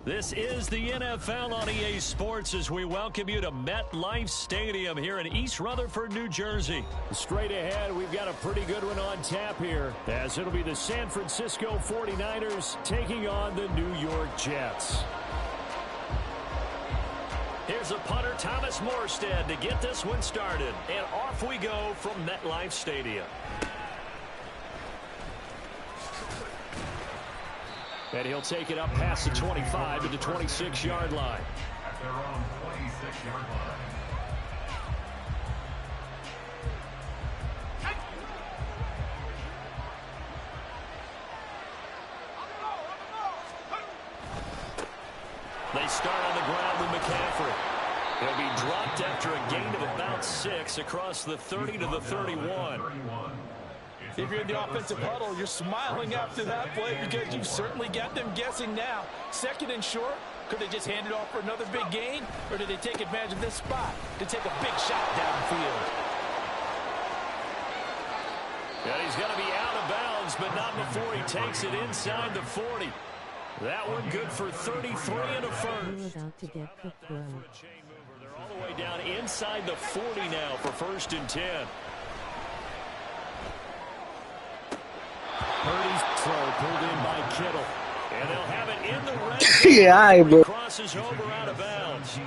This is the NFL on EA Sports as we welcome you to MetLife Stadium here in East Rutherford, New Jersey. Straight ahead, we've got a pretty good one on tap here, as it'll be the San Francisco 49ers taking on the New York Jets. Here's a punter, Thomas Morstead, to get this one started. And off we go from MetLife Stadium. And he'll take it up past the 25 to the 26-yard line. At their own 26-yard line. They start on the ground with McCaffrey. He'll be dropped after a gain of about 6 across the 30 to the 31. If you're in the offensive huddle, you're smiling after that play because you've certainly got them guessing now. Second and short, could they just hand it off for another big gain? Or did they take advantage of this spot to take a big shot downfield? And he's going to be out of bounds, but not before he takes it inside the 40. That one good for 33 and a first. About to get cooked, bro. They're all the way down inside the 40 now for 1st and 10. Purdy's throw pulled in by Kittle. And they'll have it in the red zone. Yeah, bro. Crosses over out of bounds.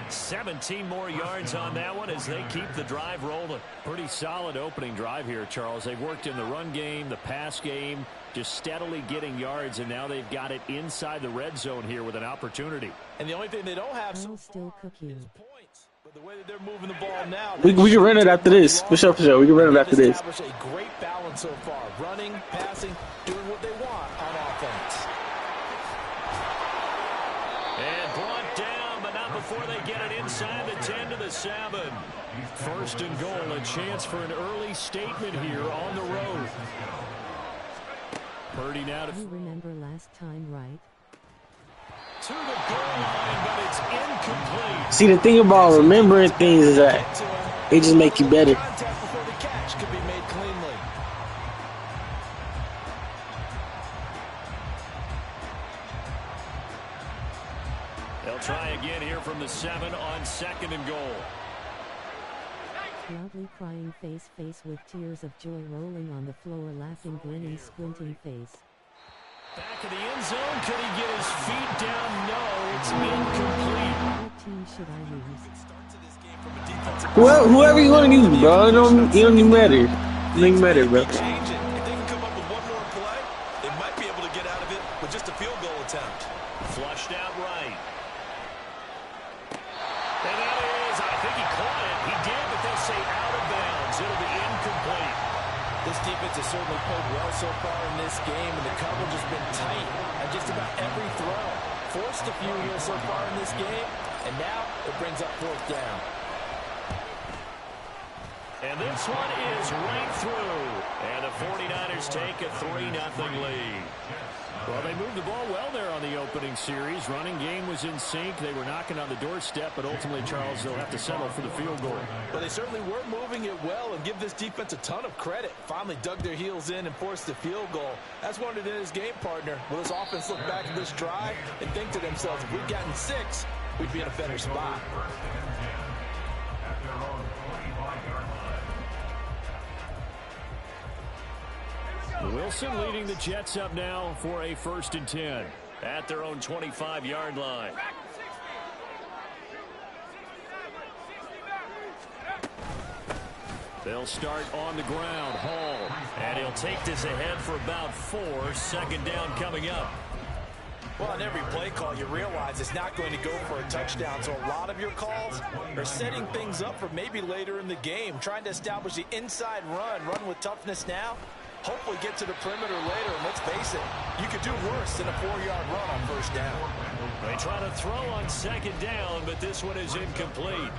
17 more yards on that one as they keep the drive rolling. Pretty solid opening drive here, Charles. They've worked in the run game, the pass game, just steadily getting yards, and now they've got it inside the red zone here with an opportunity. And the only thing they don't have I so will still cook you. is points. But the way that they're moving the ball now, We can run it after this. For sure, for sure. We can run it after this. Establish a great balance so far. Running, passing, doing what they want on offense. And brought down, but not before they get it inside the 10 to the 7. 1st and goal, a chance for an early statement here on the road. Purdy now to... You remember last time, right? To the goal line, but it's incomplete. See, the thing about remembering things is that they just make you better. Contact before the catch could be made cleanly. They'll try again here from the 7 on 2nd and goal. Loudly crying face with tears of joy rolling on the floor, laughing, grinning, squinting face. Back in the end zone. Could he get his feet down? No, it's incomplete. What team should I use? Whoever you want to use, bro. It don't even matter. It don't even matter, bro. Change it. If they can come up with one more play, they might be able to get out of it with just a field goal attempt. Flushed out right. And that is, I think he caught it. He did, but they'll say out of bounds. It'll be incomplete. This defense has certainly played well so far in this game, and the coverage has been tight at just about every throw. Forced a few here so far in this game, and now it brings up 4th down. And this one is right through. And the 49ers take a 3-0 lead. Well, they moved the ball well there on the opening series. Running game was in sync. They were knocking on the doorstep, but ultimately, Charles, they'll have to settle for the field goal. But they certainly were moving it well, and give this defense a ton of credit. Finally dug their heels in and forced the field goal. That's wanted in his game partner. Will this offense look back at this drive and think to themselves, if we'd gotten 6, we'd be in a better spot. At their own 25-yard line. Wilson leading the Jets up now for a 1st and 10 at their own 25-yard line. They'll start on the ground. Hall. And he'll take this ahead for about 4. 2nd down coming up. Well, on every play call, you realize it's not going to go for a touchdown. So a lot of your calls are setting things up for maybe later in the game, trying to establish the inside run with toughness now. Hopefully get to the perimeter later, and let's face it, you could do worse than a 4-yard run on 1st down. They try to throw on 2nd down, but this one is incomplete.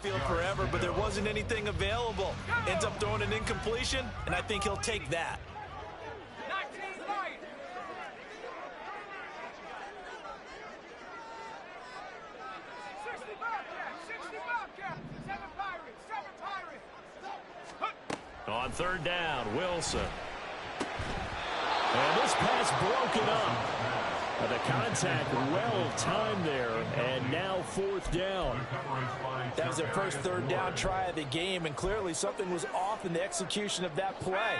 backfield forever, but there wasn't anything available. Ends up throwing an incompletion, and I think he'll take that. On third down, Wilson. And this pass broken up. The contact well-timed there, and now fourth down. That was their first third down try of the game, and clearly something was off in the execution of that play.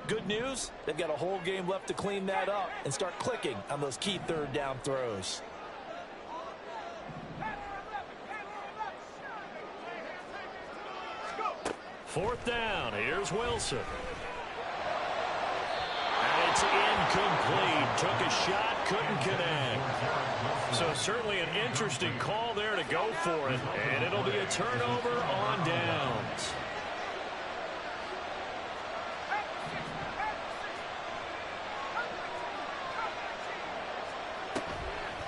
Good news, they've got a whole game left to clean that up and start clicking on those key third down throws. Fourth down, here's Wilson. And it's incomplete. Took a shot, couldn't connect. So certainly an interesting call there to go for it. And it'll be a turnover on downs.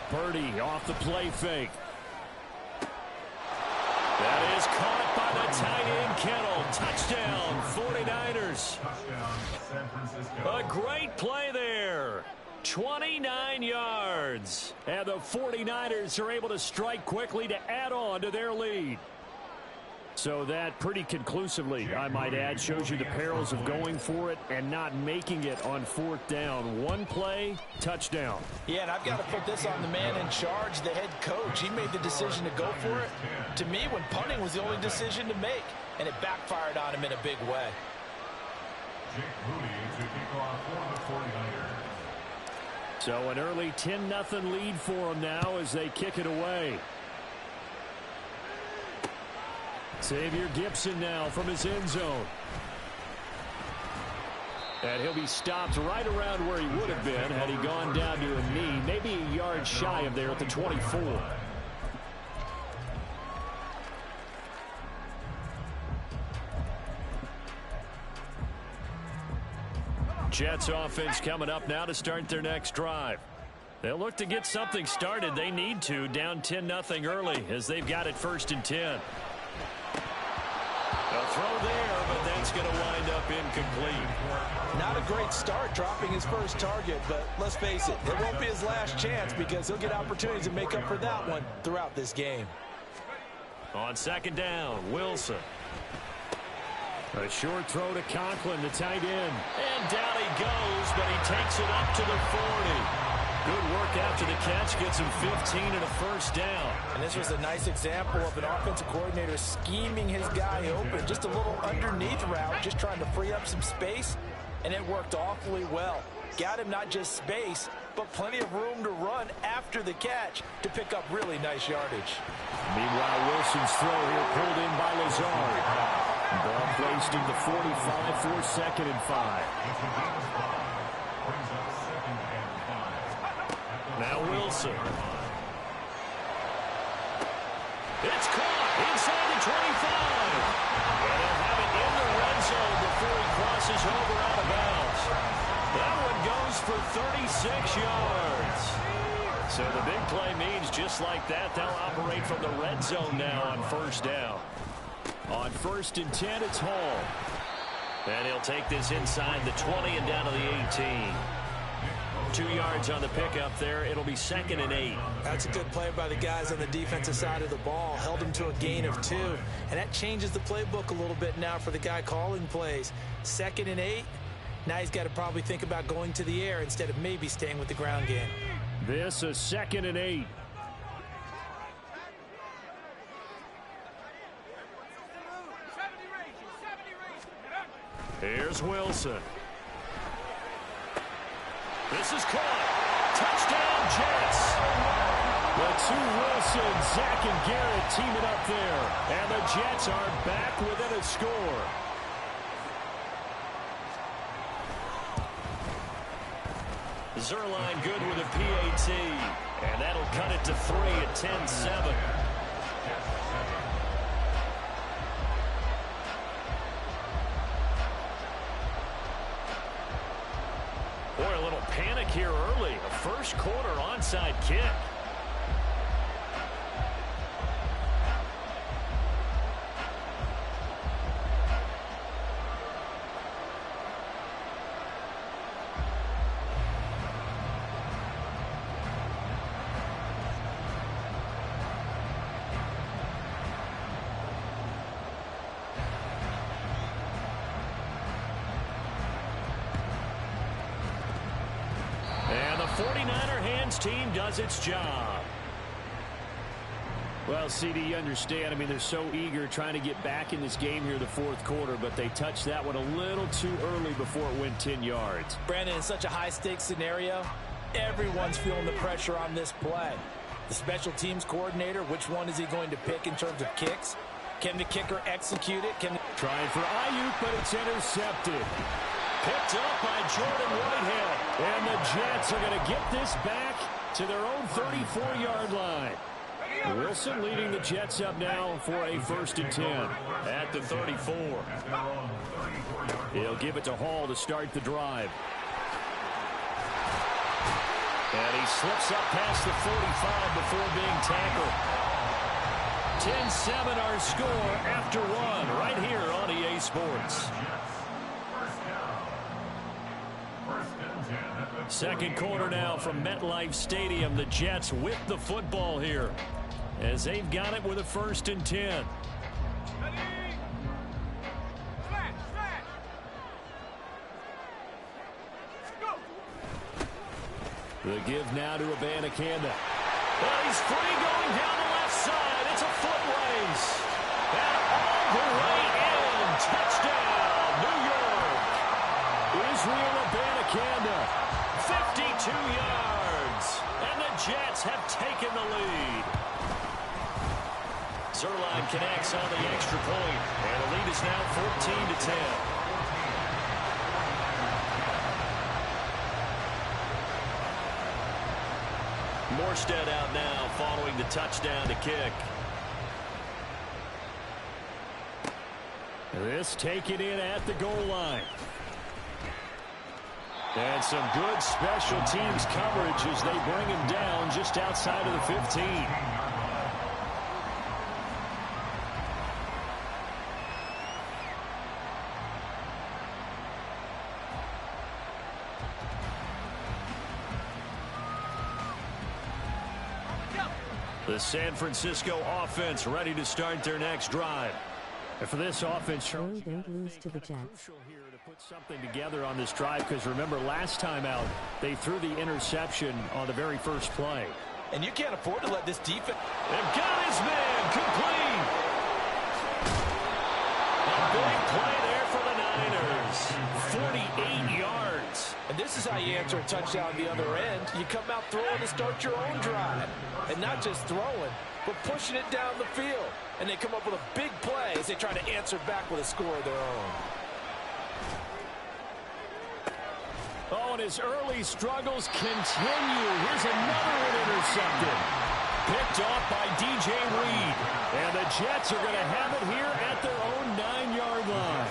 Purdy off the play fake. That is caught by the tight end, Kittle. Touchdown, 49ers. Touchdown, San Francisco. A great play there. 29 yards. And the 49ers are able to strike quickly to add on to their lead. So that pretty conclusively, I might add, shows you the perils of going for it and not making it on fourth down. One play, touchdown. Yeah, and I've got to put this on the man in charge, the head coach. He made the decision to go for it. To me, when punting was the only decision to make, and it backfired on him in a big way. Jake Moody to kick off for the 49ers. So an early 10-0 lead for them now as they kick it away. Xavier Gibson now from his end zone. And he'll be stopped right around where he would have been had he gone down to a knee, maybe a yard shy of there at the 24. Jets offense coming up now to start their next drive. They'll look to get something started. They need to, down 10-0 early as they've got it 1st and 10. A throw there, but that's going to wind up incomplete. Not a great start dropping his first target, but let's face it, it won't be his last chance because he'll get opportunities to make up for that one throughout this game. On second down, Wilson. A short throw to Conklin, the tight end. And down he goes, but he takes it up to the 40. Good work after the catch, gets him 15 and a first down. And this was a nice example of an offensive coordinator scheming his guy open. Just a little underneath route, just trying to free up some space, and it worked awfully well. Got him not just space, but plenty of room to run after the catch to pick up really nice yardage. Meanwhile, Wilson's throw here pulled in by Lazard. Ball placed in the 45 for 2nd and 5. Now Wilson. It's caught inside the 25. And they'll have it in the red zone before he crosses over out of bounds. That one goes for 36 yards. So the big play means just like that, they'll operate from the red zone now on 1st down. On 1st and 10, it's Hall. And he'll take this inside the 20 and down to the 18. 2 yards on the pickup there. It'll be 2nd and 8. That's a good play by the guys on the defensive side of the ball. Held him to a gain of 2. And that changes the playbook a little bit now for the guy calling plays. 2nd and 8. Now he's got to probably think about going to the air instead of maybe staying with the ground game. This is 2nd and 8. Here's Wilson. This is caught. Touchdown, Jets. The two Wilsons, Zach and Garrett teaming up there. And the Jets are back within a score. Zerline good with a PAT. And that'll cut it to 3 at 10-7. Boy, a little panic here early. A first quarter onside kick. team does its job. Well, CD, you understand. I mean, they're so eager trying to get back in this game here in the fourth quarter, but they touched that one a little too early before it went 10 yards. Brandon, in such a high-stakes scenario, everyone's feeling the pressure on this play. The special teams coordinator, which one is he going to pick in terms of kicks? Can the kicker execute it? Trying for Ayuk, but it's intercepted. Picked up by Jordan Whitehead. And the Jets are going to get this back to their own 34-yard line. Wilson leading the Jets up now for a 1st and 10 at the 34. He'll give it to Hall to start the drive. And he slips up past the 45 before being tackled. 10-7 our score after one right here on EA Sports. Second quarter now from MetLife Stadium. The Jets with the football here as they've got it with a 1st and 10. The give now to Abanikanda. Well, he's free going down the left side. It's a foot race. And all the way in. Touchdown, New York. Israel Abanikanda, 52 yards. And the Jets have taken the lead. Zerline connects on the extra point. And the lead is now 14-10. Morstead out now following the touchdown to kick. This taken in at the goal line. And some good special teams coverage as they bring him down just outside of the 15. The San Francisco offense ready to start their next drive. And for this offense, Charles, don't lose to the Jets. Crucial here to put something together on this drive, because remember last time out they threw the interception on the very first play. And you can't afford to let this defense. They've got his man complete. A big play there for the Niners. 48 yards. And this is how you answer a touchdown the other end. You come out throwing to start your own drive. And not just throwing, but pushing it down the field. And they come up with a big play as they try to answer back with a score of their own. Oh, and his early struggles continue. Here's another one intercepted. Picked off by DJ Reed. And the Jets are going to have it here at their own 9-yard line.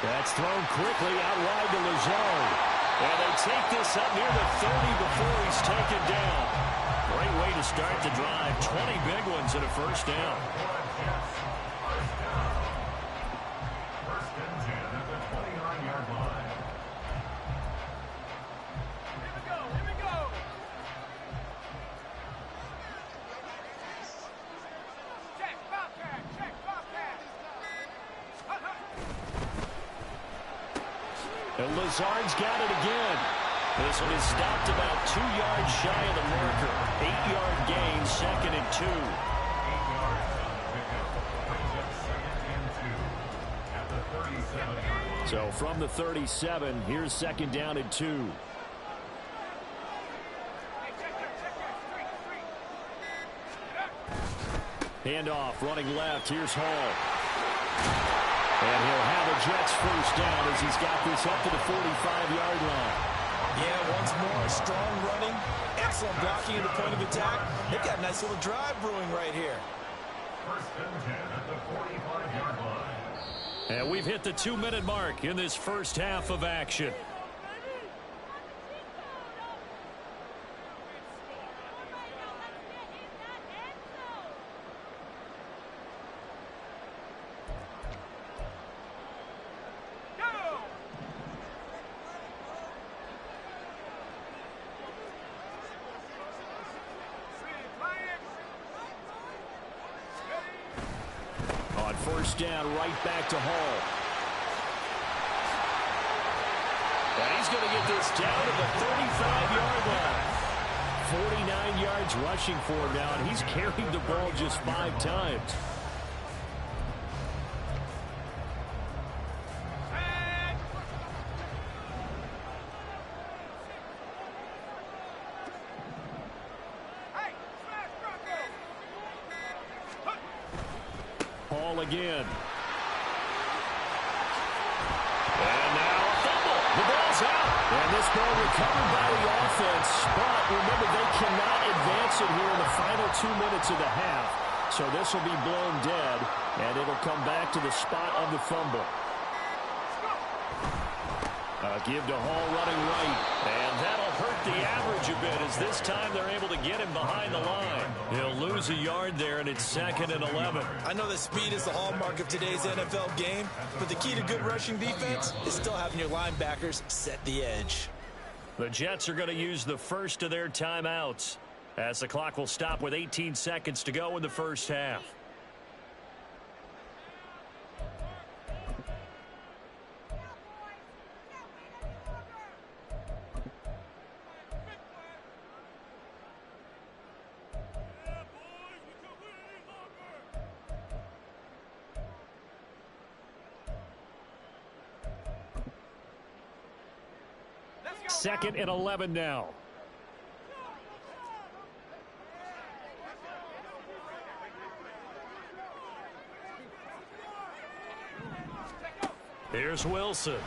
That's thrown quickly out wide to Lazard. And they take this up near the 30 before he's taken down. Great way to start the drive. 20 big ones and a first down. First and 10 at the 29-yard line. Here we go, here we go. Check, Bobcat, check, Bobcat. And Lazard's got it again. This one is stopped about 2 yards shy of the marker. 8-yard gain, 2nd and 2. 8 yards on the pickup. Brings up 2nd and 2 at the 37-yard line. So from the 37, here's 2nd down and 2. Hey, check that, street. Handoff, running left. Here's Hall. And he'll have a Jets first down as he's got this up to the 45-yard line. Yeah, once more, strong running, excellent blocking at the point of attack. They've got a nice little drive brewing right here. First and 10 at the 45-yard line. And we've hit the 2-minute mark in this first half of action. first down right back to Hall. And he's going to get this down to the 35-yard line. 49 yards rushing for him now, and he's carried the ball just 5 times. Hall again. And now a fumble. The ball's out. And this ball recovered by the offense. But remember, they cannot advance it here in the final 2 minutes of the half. So this will be blown dead, and it'll come back to the spot of the fumble. Give to Hall running right. And that'll hurt the average a bit as this time they're able to get him behind the line. He'll lose a yard there, and it's 2nd and 11. I know that speed is the hallmark of today's NFL game, but the key to good rushing defense is still having your linebackers set the edge. The Jets are going to use the first of their timeouts as the clock will stop with 18 seconds to go in the first half. Second and 11 now. Here's Wilson. And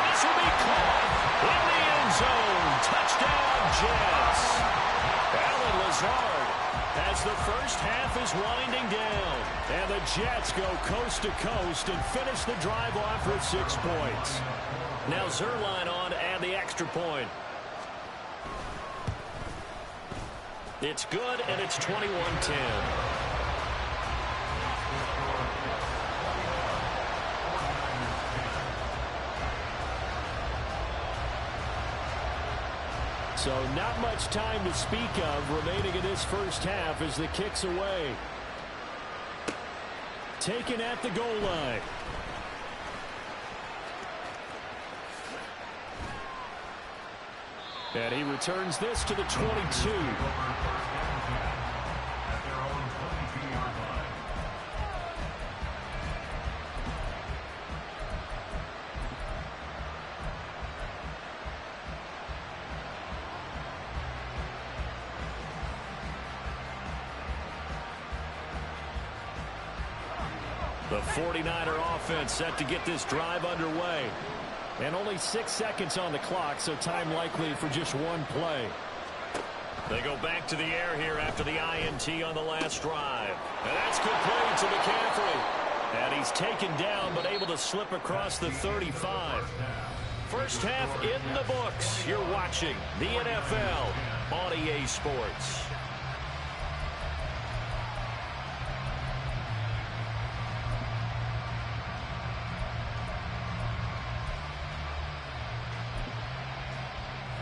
this will be caught in the end zone. Touchdown, Jets. Alan Lazard as the first half is winding down. And the Jets go coast to coast and finish the drive off with 6 points. Now Zerline on to add the extra point. It's good, and it's 21-10. So not much time to speak of remaining in this first half as the kick's away. Taken at the goal line. And he returns this to the 22. The 49er offense set to get this drive underway. And only 6 seconds on the clock, so time likely for just one play. They go back to the air here after the INT on the last drive. And that's complete to McCaffrey. And he's taken down but able to slip across the 35. First half in the books. You're watching the NFL on EA Sports.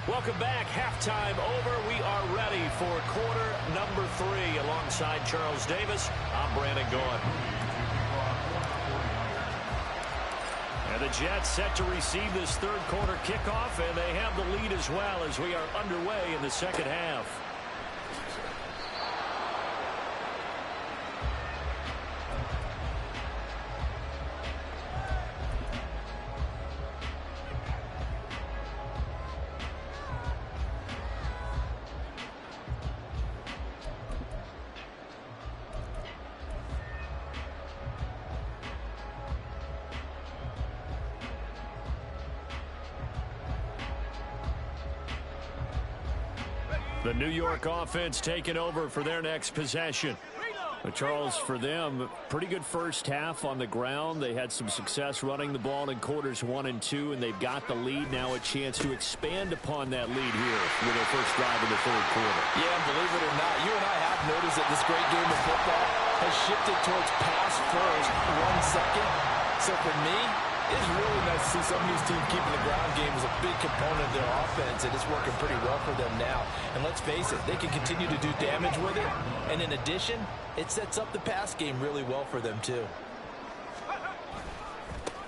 Welcome back. Halftime over. We are ready for quarter number 3. Alongside Charles Davis, I'm Brandon Gaughan. And the Jets set to receive this third quarter kickoff, and they have the lead as well as we are underway in the second half. The New York offense taking over for their next possession. But Charles, for them, pretty good first half on the ground. They had some success running the ball in quarters 1 and 2, and they've got the lead now, a chance to expand upon that lead here with their first drive in the third quarter. Yeah, and believe it or not, you and I have noticed that this great game of football has shifted towards pass first, 1 second. So for me, It's really nice to see some of these teams keeping the ground game as a big component of their offense, and it's working pretty well for them now. And let's face it, they can continue to do damage with it. And in addition, it sets up the pass game really well for them, too.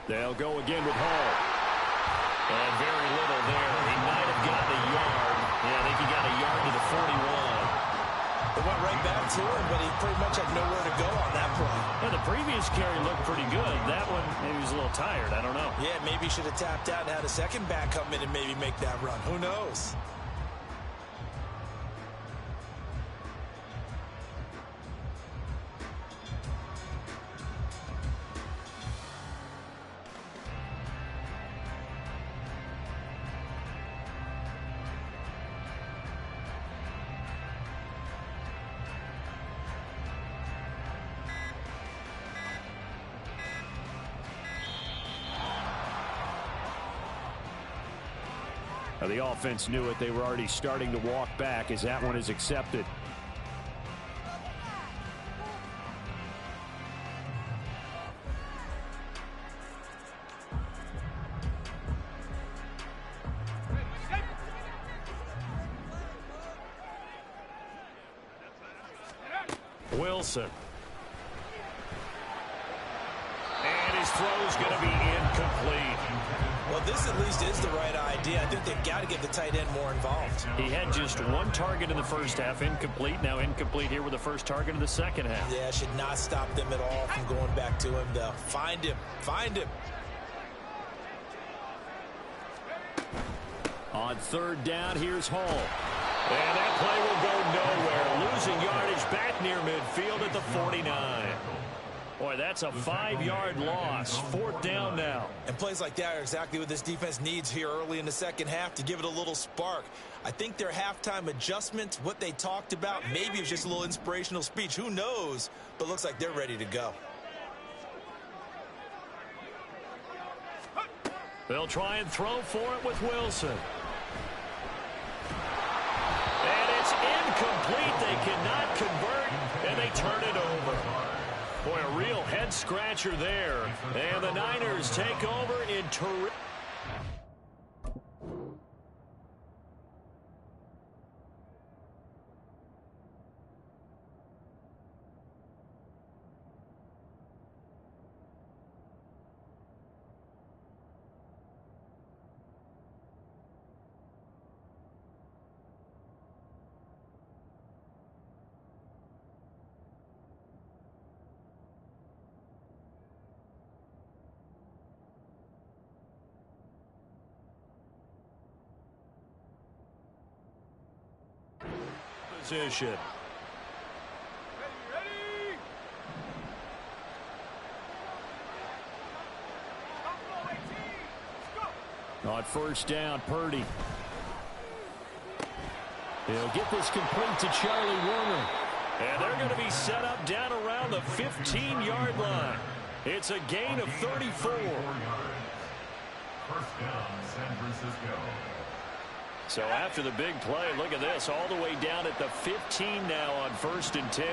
They'll go again with Hall. And very little there. He might have gotten a yard. Yeah, I think he got a yard to the 41. It went right back to him, but he pretty much had nowhere to go on that play. Yeah, the previous carry looked pretty good. That one, maybe he was a little tired. I don't know. Yeah, maybe he should have tapped out and had a second back come in and maybe make that run. Who knows? The offense knew it. They were already starting to walk back as that one is accepted. Wilson. And his throw's going to be incomplete. Well, this at least is the right idea. I think they've got to get the tight end more involved. He had just one target in the first half, incomplete. Now incomplete here with the first target of the second half. Yeah, should not stop them at all from going back to him, though. Find him. Find him. On third down, here's Hall. And that play will go nowhere. Losing yardage back near midfield at the 49. Boy, that's a 5-yard loss. Fourth down now. And plays like that are exactly what this defense needs here early in the second half to give it a little spark. I think their halftime adjustment, what they talked about, maybe it's just a little inspirational speech. Who knows? But looks like they're ready to go. They'll try and throw for it with Wilson. And it's incomplete. They cannot convert, and they turn it over. Boy, a real head-scratcher there. And the Niners take over in terrific. Position. Ready? Let's go. On first down, Purdy. He'll get this complete to Charlie Warner. And they're going to be set up down around the 15-yard line. It's a gain of 34. First down, San Francisco. So after the big play, look at this, all the way down at the 15 now on 1st and 10.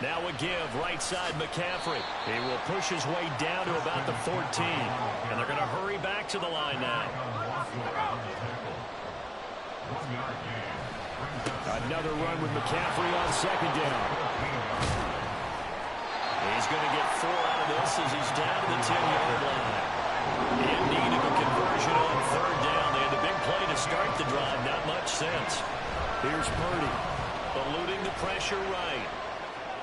Now a give, right side McCaffrey. He will push his way down to about the 14. And they're going to hurry back to the line now. Another run with McCaffrey on second down. He's going to get 4 out of this as he's down to the 10-yard line. In need of a conversion on third down. They had the big play to start the drive. Not much sense. Here's Purdy, eluding the pressure right.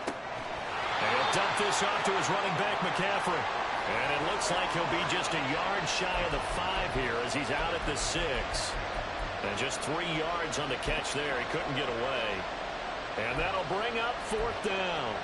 And he'll dump this off to his running back, McCaffrey. And it looks like he'll be just a yard shy of the 5 here as he's out at the 6. And just 3 yards on the catch there. He couldn't get away. And that'll bring up 4th down.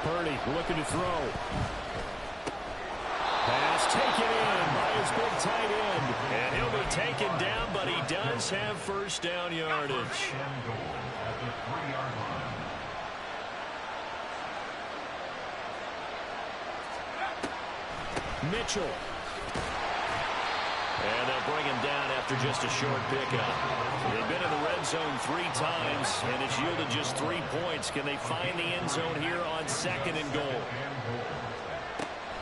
Purdy looking to throw. Pass taken in by his big tight end. And he'll be taken down, but he does have first down yardage. Mitchell. And they'll bring him down after just a short pickup. They've been in the red zone 3 times, and it's yielded just 3 points. Can they find the end zone here on 2nd and goal?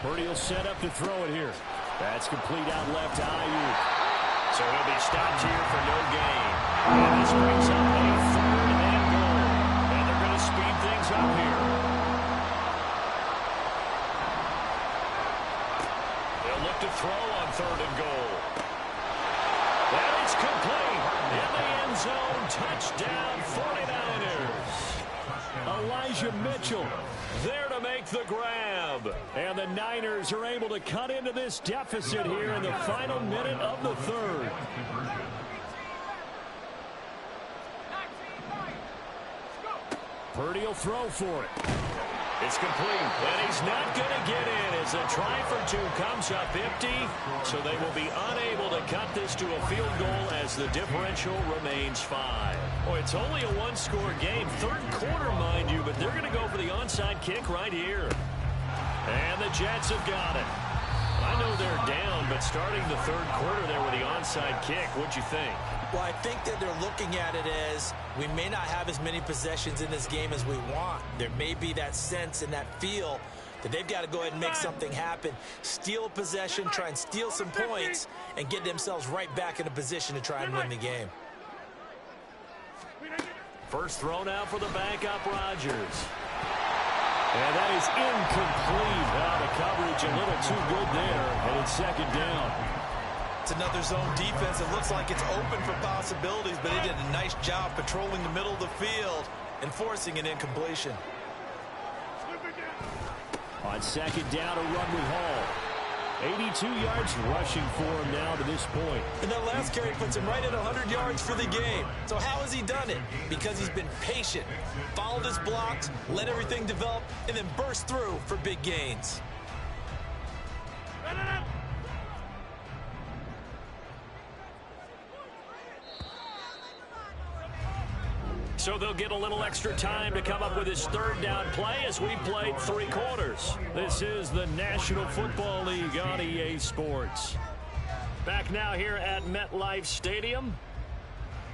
Purdy will set up to throw it here. That's complete out left to Ayuk. So he'll be stopped here for no gain. And this brings up a 3rd and goal. And they're going to speed things up here. They'll look to throw on 3rd and goal. And it's complete. In the end zone, touchdown 49ers. Elijah Mitchell there to make the grab. And the Niners are able to cut into this deficit here in the final minute of the 3rd. Purdy will throw for it. It's complete, and he's not going to get in as a try for 2 comes up empty, so they will be unable to cut this to a field goal as the differential remains 5. Boy, it's only a 1-score game, 3rd quarter, mind you, but they're going to go for the onside kick right here. And the Jets have got it. I know they're down, but starting the 3rd quarter there with the onside kick, what'd you think? Well, I think that they're looking at it as we may not have as many possessions in this game as we want. There may be that sense and that feel that they've got to go ahead and make something happen, steal a possession, try and steal some points, and get themselves right back in a position to try and win the game. First throw now for the backup, Rodgers. And that is incomplete. The coverage a little too good there, and it's 2nd down. It's another zone defense. It looks like it's open for possibilities, but they did a nice job patrolling the middle of the field and forcing an incompletion. On 2nd down, a run with Hall. 82 yards rushing for him now to this point. And that last carry puts him right at 100 yards for the game. So how has he done it? Because he's been patient, followed his blocks, let everything develop, and then burst through for big gains. So they'll get a little extra time to come up with his 3rd down play as we played 3 quarters. This is the National Football League on EA Sports. Back now here at MetLife Stadium.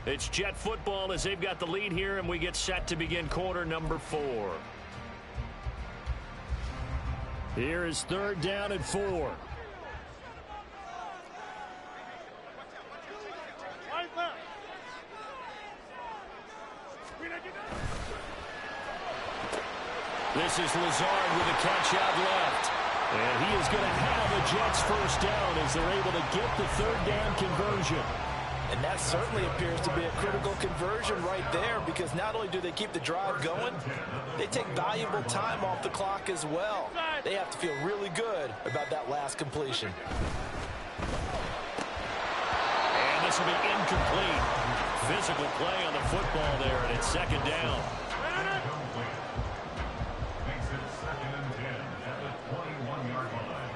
It's Jet football as they've got the lead here, and we get set to begin quarter number 4. Here is 3rd down and 4. This is Lazard with a catch out left. And he is going to have a Jets first down as they're able to get the 3rd down conversion. And that certainly appears to be a critical conversion right there, because not only do they keep the drive going, they take valuable time off the clock as well. They have to feel really good about that last completion. And this will be incomplete. Physical play on the football there, and it's 2nd down. Makes it 2nd and 10 at the 21-yard line.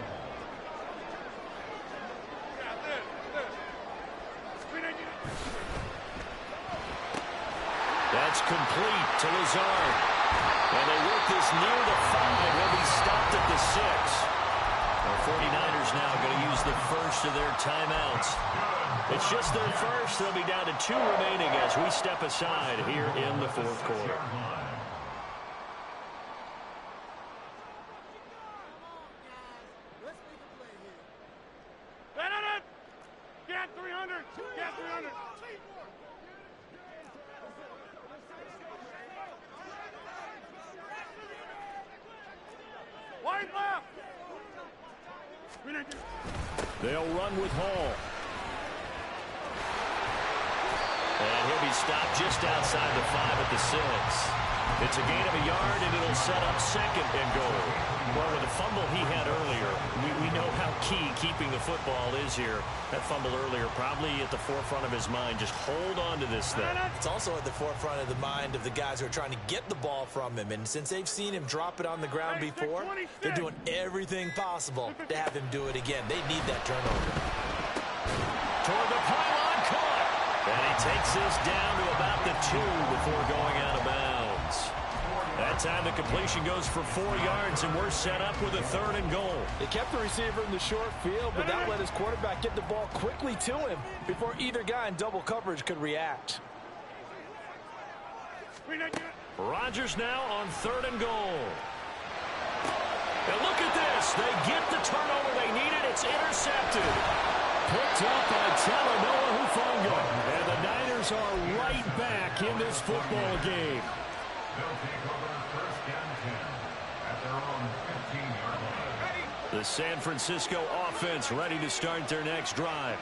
That's complete to Lazard. And they work this near the 5. He'll be stopped at the 6. The 49ers now going to use the first of their timeouts. It's just their first. They'll be down to 2 remaining as we step aside here in the 4th quarter. Get 300! Get 300! Wide left! They'll run with Hall. And he'll be stopped just outside the 5 at the 6. It's a gain of a yard, and it'll set up 2nd and goal. Well, with the fumble he had earlier, we know how key keeping the football is here. That fumble earlier probably at the forefront of his mind. Just hold on to this thing. It's also at the forefront of the mind of the guys who are trying to get the ball from him. And since they've seen him drop it on the ground before, they're doing everything possible to have him do it again. They need that turnover. Toward the pylon, caught. And he takes this down to about the 2 before going out of bounds. That That time the completion goes for 4 yards, and we're set up with a 3rd and goal. They kept the receiver in the short field, but that let his quarterback get the ball quickly to him before either guy in double coverage could react. Rodgers now on 3rd and goal. And look at this. They get the turnover they needed. It's intercepted. Picked up by Talanoa Hufanga. And the Niners are right back in this football game. They'll take over 1st and 10 at their own 15-yard line. The San Francisco offense ready to start their next drive.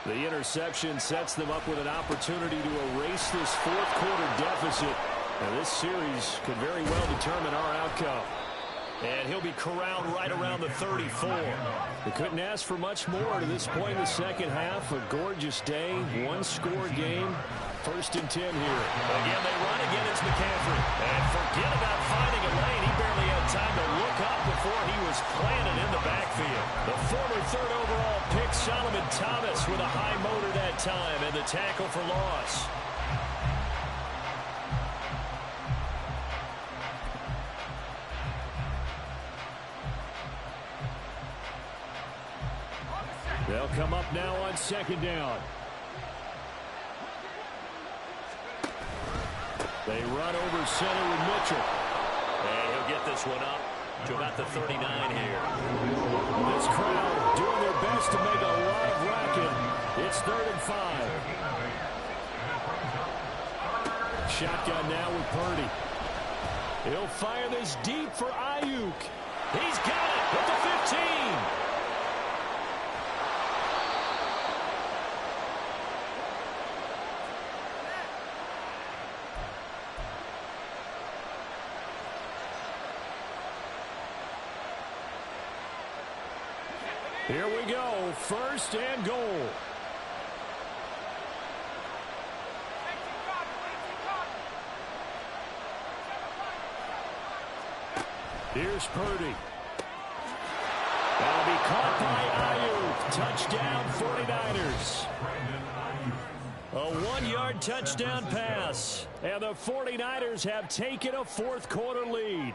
The interception sets them up with an opportunity to erase this 4th quarter deficit. And this series could very well determine our outcome. And he'll be corralled right around the 34. They couldn't ask for much more to this point in the second half. A gorgeous day, 1-score game. 1st and 10 here. Again, they run again. It's McCaffrey. And forget about finding a lane. He barely had time to look up before he was planted in the backfield. The former 3rd overall pick, Solomon Thomas, with a high motor that time, and the tackle for loss. They'll come up now on 2nd down. They run over center with Mitchell. And he'll get this one up to about the 39 here. This crowd doing their best to make a lot of racket. It's 3rd and 5. Shotgun now with Purdy. He'll fire this deep for Ayuk. He's got it at the 15. Here we go, 1st and goal. Here's Purdy. That'll be caught by Ayuk. Touchdown, 49ers. A 1-yard touchdown pass. And the 49ers have taken a 4th quarter lead.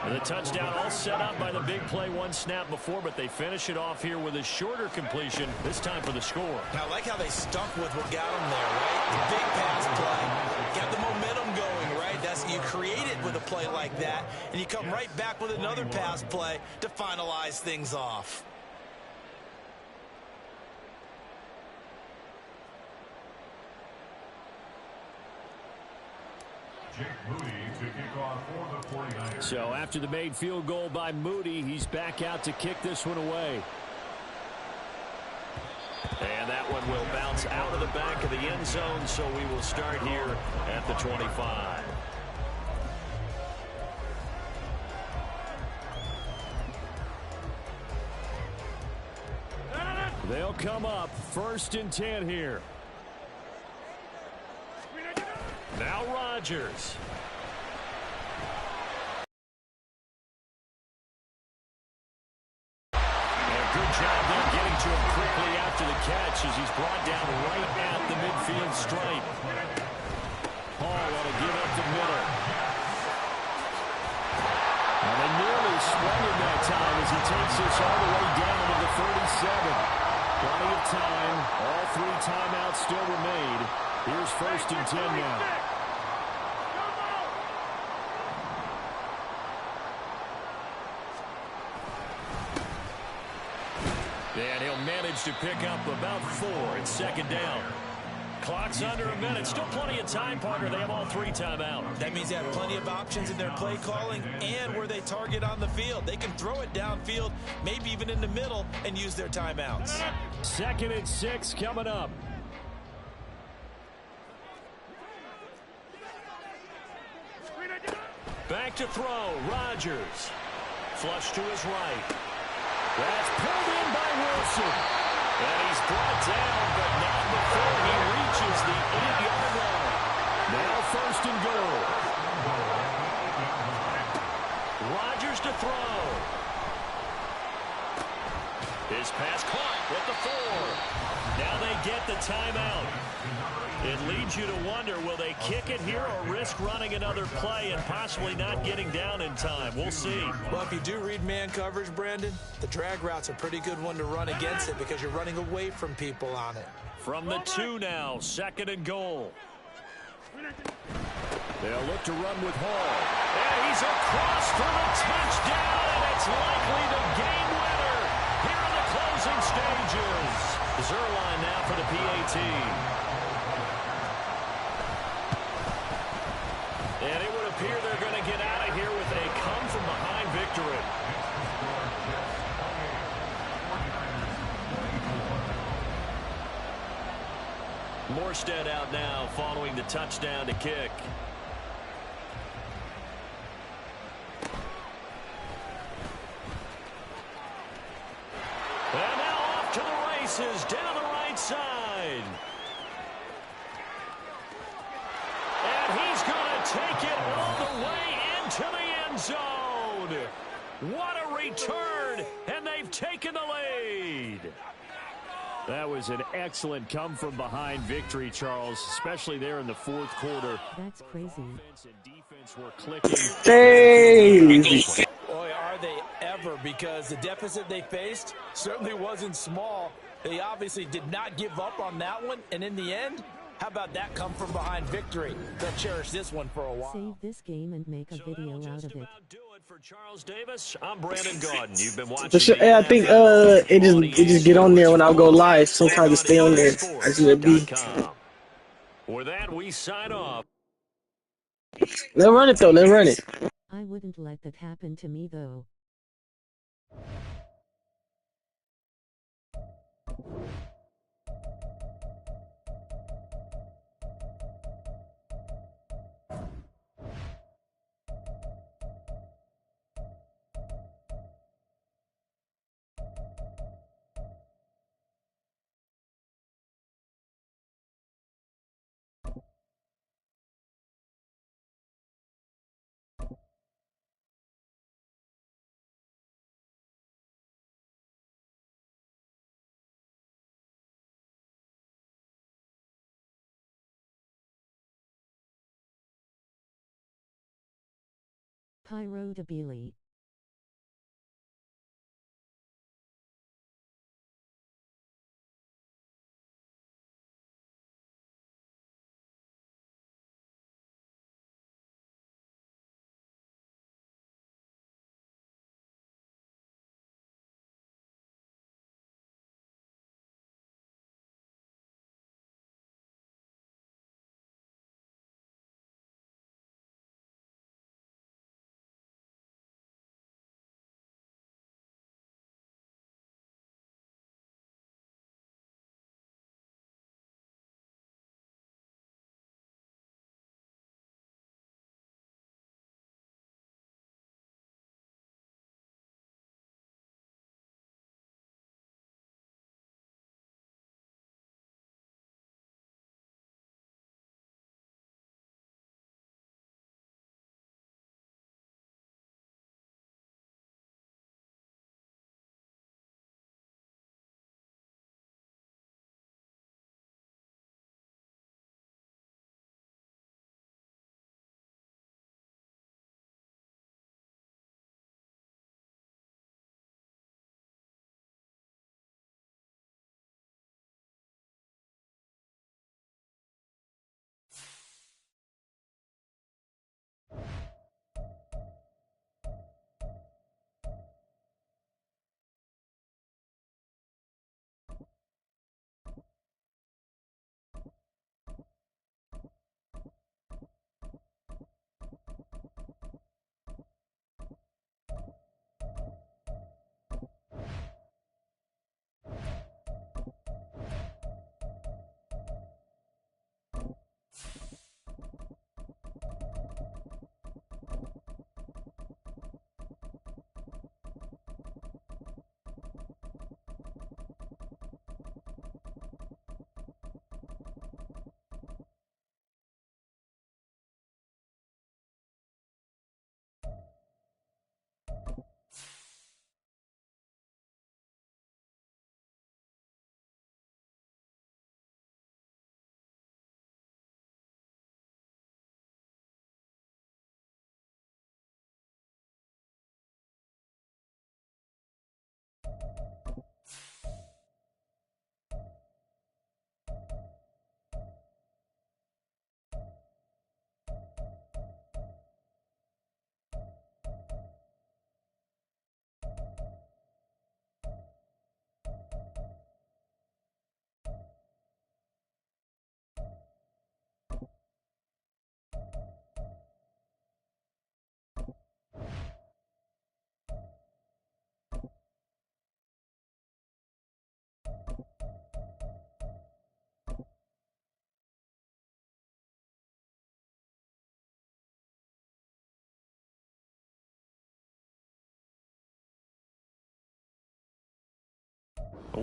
And the touchdown all set up by the big play 1 snap before, but they finish it off here with a shorter completion, this time for the score. Now, I like how they stuck with what got them there, right? The big pass play. Got the momentum going, right? You create it with a play like that, and you come right back with another pass play to finalize things off. Jake Moody to kick off for the 49ers. So after the made field goal by Moody, he's back out to kick this one away. And that one will bounce out of the back of the end zone, so we will start here at the 25. They'll come up 1st and 10 here. Now Rodgers. Good job there getting to him quickly after the catch as he's brought down right at the midfield stripe. Hall ought to give up the middle. And they nearly sprung him that time as he takes this all the way down to the 37. Plenty of time. All 3 timeouts still remain. Here's 1st and 10 now. And he'll manage to pick up about 4 at 2nd down. Clock's under a minute. Still plenty of time, partner. They have all 3 timeouts. That means they have plenty of options in their play calling and where they target on the field. They can throw it downfield, maybe even in the middle, and use their timeouts. 2nd and 6 coming up. Back to throw. Rodgers. Flush to his right. That's pulled in by Wilson. And he's brought down, but not before he reaches the 8-yard line. Now 1st and goal. Rodgers to throw. His pass caught at the 4. Now they get the timeout. It leads you to wonder, will they kick it here or risk running another play and possibly not getting down in time? We'll see. Well, if you do read man coverage, Brandon, the drag route's a pretty good one to run against it because you're running away from people on it. From the 2 now, 2nd and goal. They'll look to run with Hall. And he's across for the touchdown, and it's likely the game winner here in the closing stages. Zerline now for the PAT. And it would appear they're going to get out of here with a come-from-behind victory. Morstead out now following the touchdown to kick. And now off to the races down the right side. And he's going to take it all the way into the end zone. What a return, and they've taken the lead. That was an excellent come-from-behind victory, Charles, especially there in the 4th quarter. That's crazy. Offense and defense were clicking. Crazy. Boy, are they ever, because the deficit they faced certainly wasn't small. They obviously did not give up on that one, and in the end, how about that come-from-behind victory? They'll cherish this one for a while. Save this game and make a video out of it. For Charles Davis, I'm Brandon Gordon. You've been watching. I think it just get on there when I go live. Sometimes it stay on there. I just let it be. With that, we sign off. Let's run it though. Let's run it. I wouldn't let that happen to me though. Pyro Debili.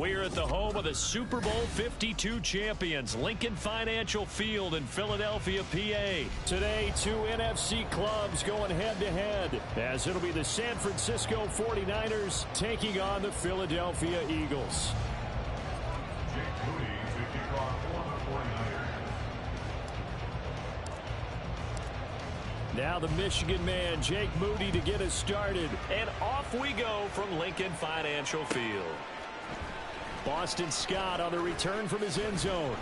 We're at the home of the Super Bowl 52 champions, Lincoln Financial Field in Philadelphia, PA. Today, two NFC clubs going head-to-head, as it'll be the San Francisco 49ers taking on the Philadelphia Eagles. Now the Michigan man, Jake Moody, to get us started. And off we go from Lincoln Financial Field. Boston Scott on the return from his end zone.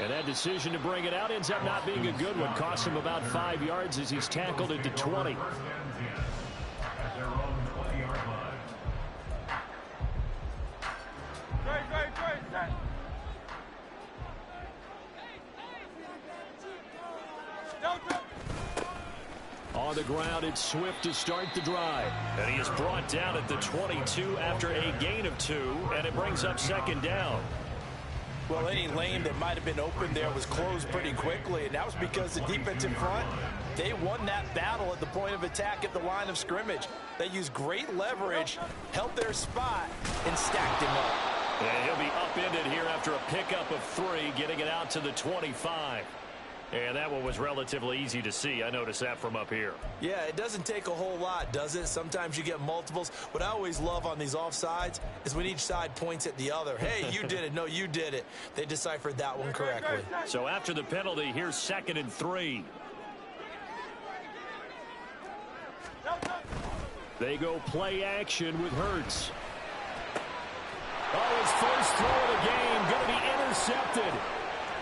And that decision to bring it out ends up not being a good one. Cost him about 5 yards as he's tackled at the 20. On the ground, it's Swift to start the drive. And he is brought down at the 22 after a gain of 2, and it brings up second down. Well, any lane that might have been open there was closed pretty quickly, and that was because the defensive front, they won that battle at the point of attack at the line of scrimmage. They used great leverage, held their spot, and stacked him up. And he'll be upended here after a pickup of 3, getting it out to the 25. And that one was relatively easy to see. I noticed that from up here. Yeah, it doesn't take a whole lot, does it? Sometimes you get multiples. What I always love on these offsides is when each side points at the other. Hey, you did it. No, you did it. They deciphered that one correctly. So after the penalty, here's 2nd and 3. They go play action with Hurts. Oh, his first throw of the game going to be intercepted.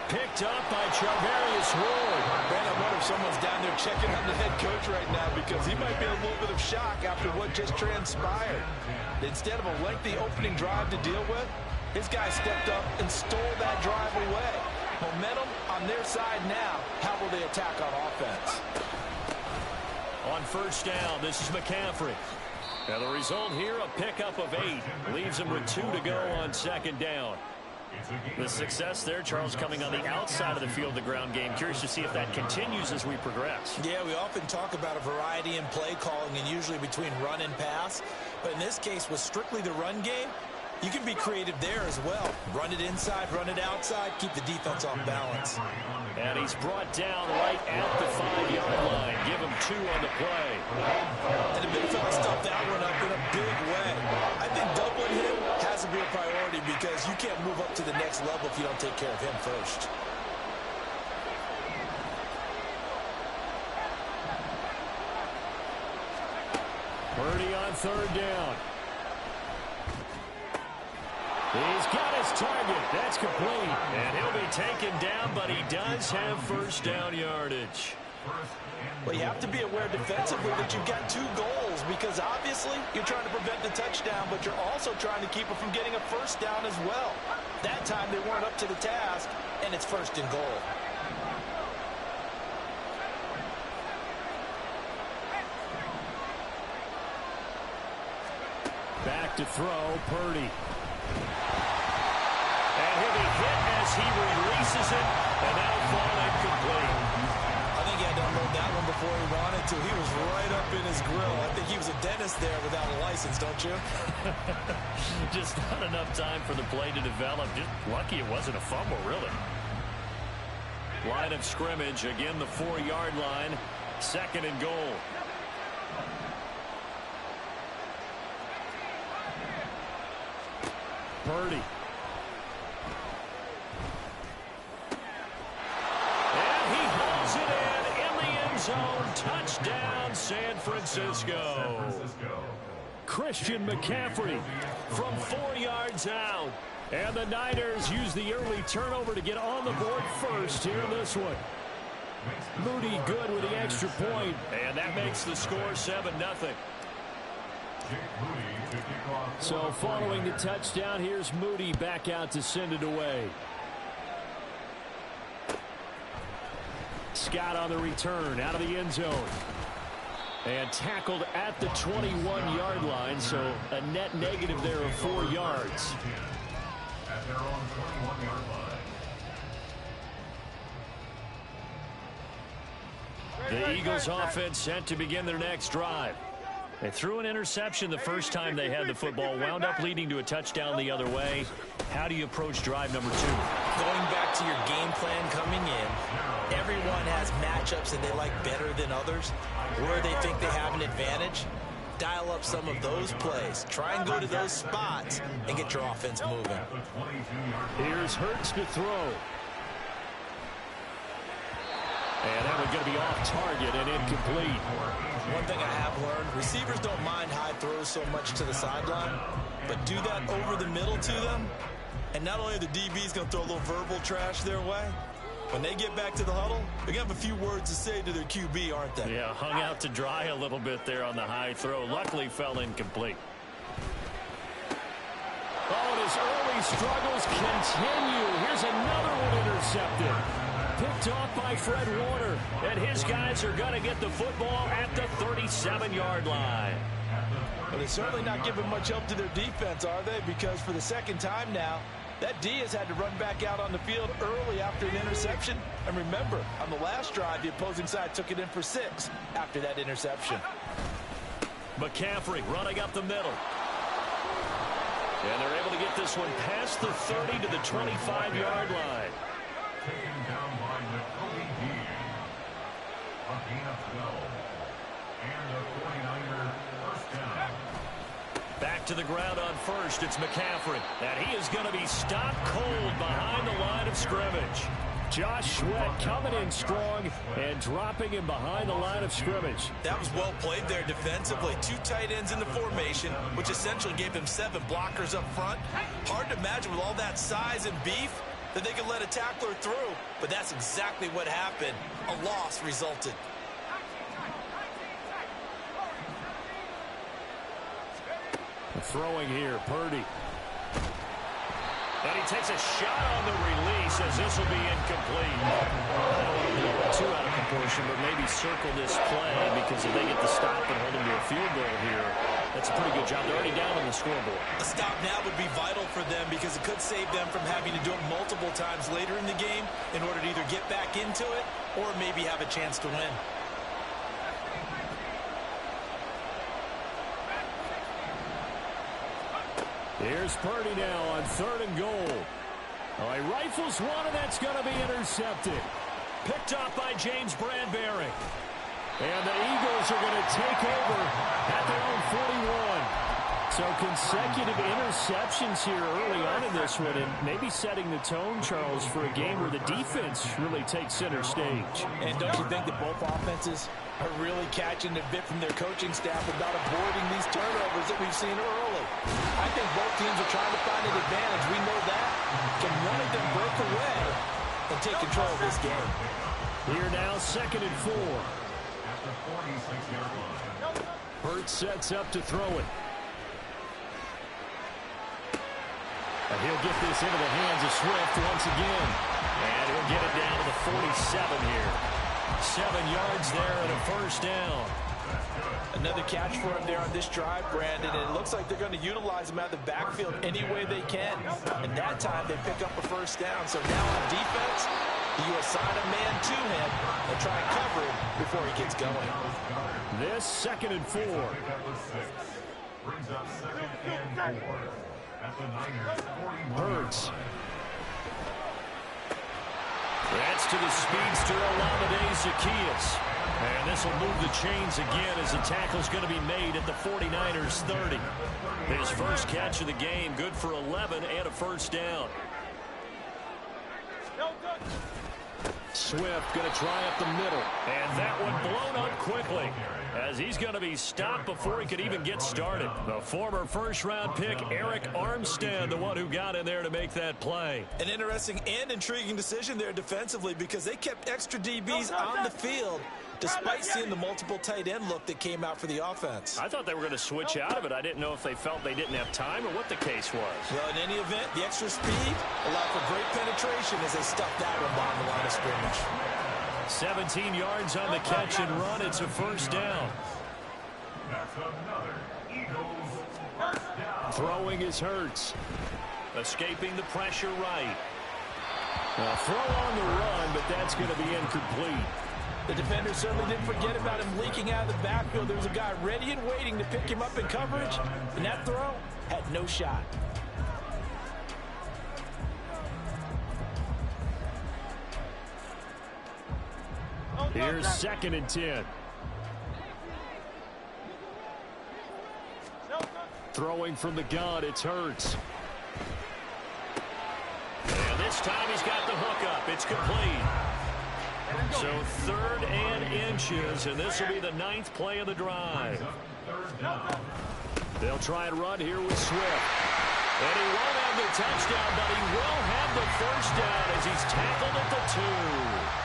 Picked up by Charvarius Ward. Man, I wonder if someone's down there checking on the head coach right now, because he might be in a little bit of shock after what just transpired. Instead of a lengthy opening drive to deal with, his guy stepped up and stole that drive away. Momentum on their side now. How will they attack on offense? On first down, this is McCaffrey. Now the result here, a pickup of 8. Leaves him with 2 to go on second down. The success there, Charles, coming on the outside of the field, the ground game. Curious to see if that continues as we progress. Yeah, we often talk about a variety in play calling and usually between run and pass. But in this case, with strictly the run game, you can be creative there as well. Run it inside, run it outside, keep the defense off balance. And he's brought down right at the 5-yard line. Give him 2 on the play. And the big fella stuffed that one up in a big way. I think doubling him has to be a priority, because you can't move up to the next level if you don't take care of him first. Purdy on third down. He's got his target. That's complete. And he'll be taken down, but he does have first down yardage. Well, you have to be aware defensively that you've got 2 goals, because obviously you're trying to prevent the touchdown, but you're also trying to keep it from getting a first down as well. That time they weren't up to the task, and it's 1st and goal. Back to throw, Purdy. And he'll be hit as he releases it, and that'll fall incomplete. I think he had to unload that one before he wanted to. He was right up in his grill. I think he was a dentist there without a license, don't you? Just not enough time for the play to develop. Just lucky it wasn't a fumble, really. Line of scrimmage, again the 4-yard line. 2nd and goal. Purdy. And he hauls it in the end zone. Touchdown, San Francisco. Christian McCaffrey from 4 yards out. And the Niners use the early turnover to get on the board first here in this one. Moody good with the extra point, and that makes the score 7-0. So following the touchdown, here's Moody back out to send it away. Scott on the return out of the end zone. And tackled at the 21-yard line, so a net negative there of 4 yards. At their own 21-yard line. The Eagles offense set to begin their next drive. They threw an interception the first time they had the football, wound up leading to a touchdown the other way. How do you approach drive number 2? Going back to your game plan coming in, everyone has matchups that they like better than others. Where they think they have an advantage, dial up some of those plays. Try and go to those spots and get your offense moving. Here's Hurts to throw. And that one's going to be off target and incomplete. One thing I have learned, receivers don't mind high throws so much to the sideline, but do that over the middle to them, and not only are the DBs going to throw a little verbal trash their way, when they get back to the huddle, they're going to have a few words to say to their QB, aren't they? Yeah, hung out to dry a little bit there on the high throw. Luckily fell incomplete. Oh, and his early struggles continue. Here's another one intercepted. Picked off by Fred Warner, and his guys are going to get the football at the 37-yard line. But they're certainly not giving much help to their defense, are they? Because for the second time now, that D has had to run back out on the field early after an interception. And remember, on the last drive, the opposing side took it in for 6 after that interception. McCaffrey running up the middle. And they're able to get this one past the 30 to the 25-yard line. Taken down by Nakobe Dean. A gain of 12. And the 49er first down. Back to the ground on first. It's McCaffrey. And he is going to be stopped cold behind the line of scrimmage. Josh Sweat coming in strong and dropping him behind the line of scrimmage. That was well played there defensively. 2 tight ends in the formation, which essentially gave him 7 blockers up front. Hard to imagine with all that size and beef that they could let a tackler through, but that's exactly what happened. A loss resulted. Throwing here, Purdy. And he takes a shot on the release as this will be incomplete. I don't want to blow it too out of proportion, but maybe circle this play because if they get the stop and hold him to a field goal here, that's a pretty good job. They're already down on the scoreboard. A stop now would be vital for them because it could save them from having to do it multiple times later in the game in order to either get back into it or maybe have a chance to win. Here's Purdy now on 3rd and goal. Oh, he rifles one, and that's going to be intercepted. Picked off by James Bradbury. And the Eagles are going to take over at their own 41. So consecutive interceptions here early on in this one, and maybe setting the tone, Charles, for a game where the defense really takes center stage. And don't you think that both offenses are really catching a bit from their coaching staff about avoiding these turnovers that we've seen early? I think both teams are trying to find an advantage. We know that. Can one of them break away and take control of this game? Here now, 2nd and 4. At the 46-yard line. Hurts sets up to throw it. And he'll get this into the hands of Swift once again. And he'll get it down to the 47 here. 7 yards there and a first down. Another catch for him there on this drive, Brandon, and it looks like they're going to utilize him out of the backfield any way they can. And that time they pick up a first down. So now on defense, you assign a man to him and try and cover him before he gets going. This 2nd and 4. Brings up 2nd and 4. At the Niners 41. Hurts. That's to the speedster, Olamide Zaccheaus. And this will move the chains again as the tackle's going to be made at the 49ers 30. His first catch of the game, good for 11 and a first down. Swift going to try up the middle. And that one blown up quickly as he's going to be stopped before he could even get started. The former first-round pick, Eric Armstead, the one who got in there to make that play. An interesting and intriguing decision there defensively because they kept extra DBs on the field despite seeing the multiple tight end look that came out for the offense. I thought they were going to switch out of it. I didn't know if they felt they didn't have time or what the case was. Well, in any event, the extra speed allowed for great penetration as they stuffed that one behind the line of scrimmage. 17 yards on the catch and run. It's a first down. That's another Eagles first down. Throwing is Hurts. Escaping the pressure right. A throw on the run, but that's going to be incomplete. The defender certainly didn't forget about him leaking out of the backfield. There was a guy ready and waiting to pick him up in coverage, and that throw had no shot. Here's 2nd and 10. Throwing from the gun, it's Hurts. And this time he's got the hook up. It's complete. So 3rd and inches, and this will be the 9th play of the drive. They'll try and run here with Swift. And he won't have the touchdown, but he will have the first down as he's tackled at the 2.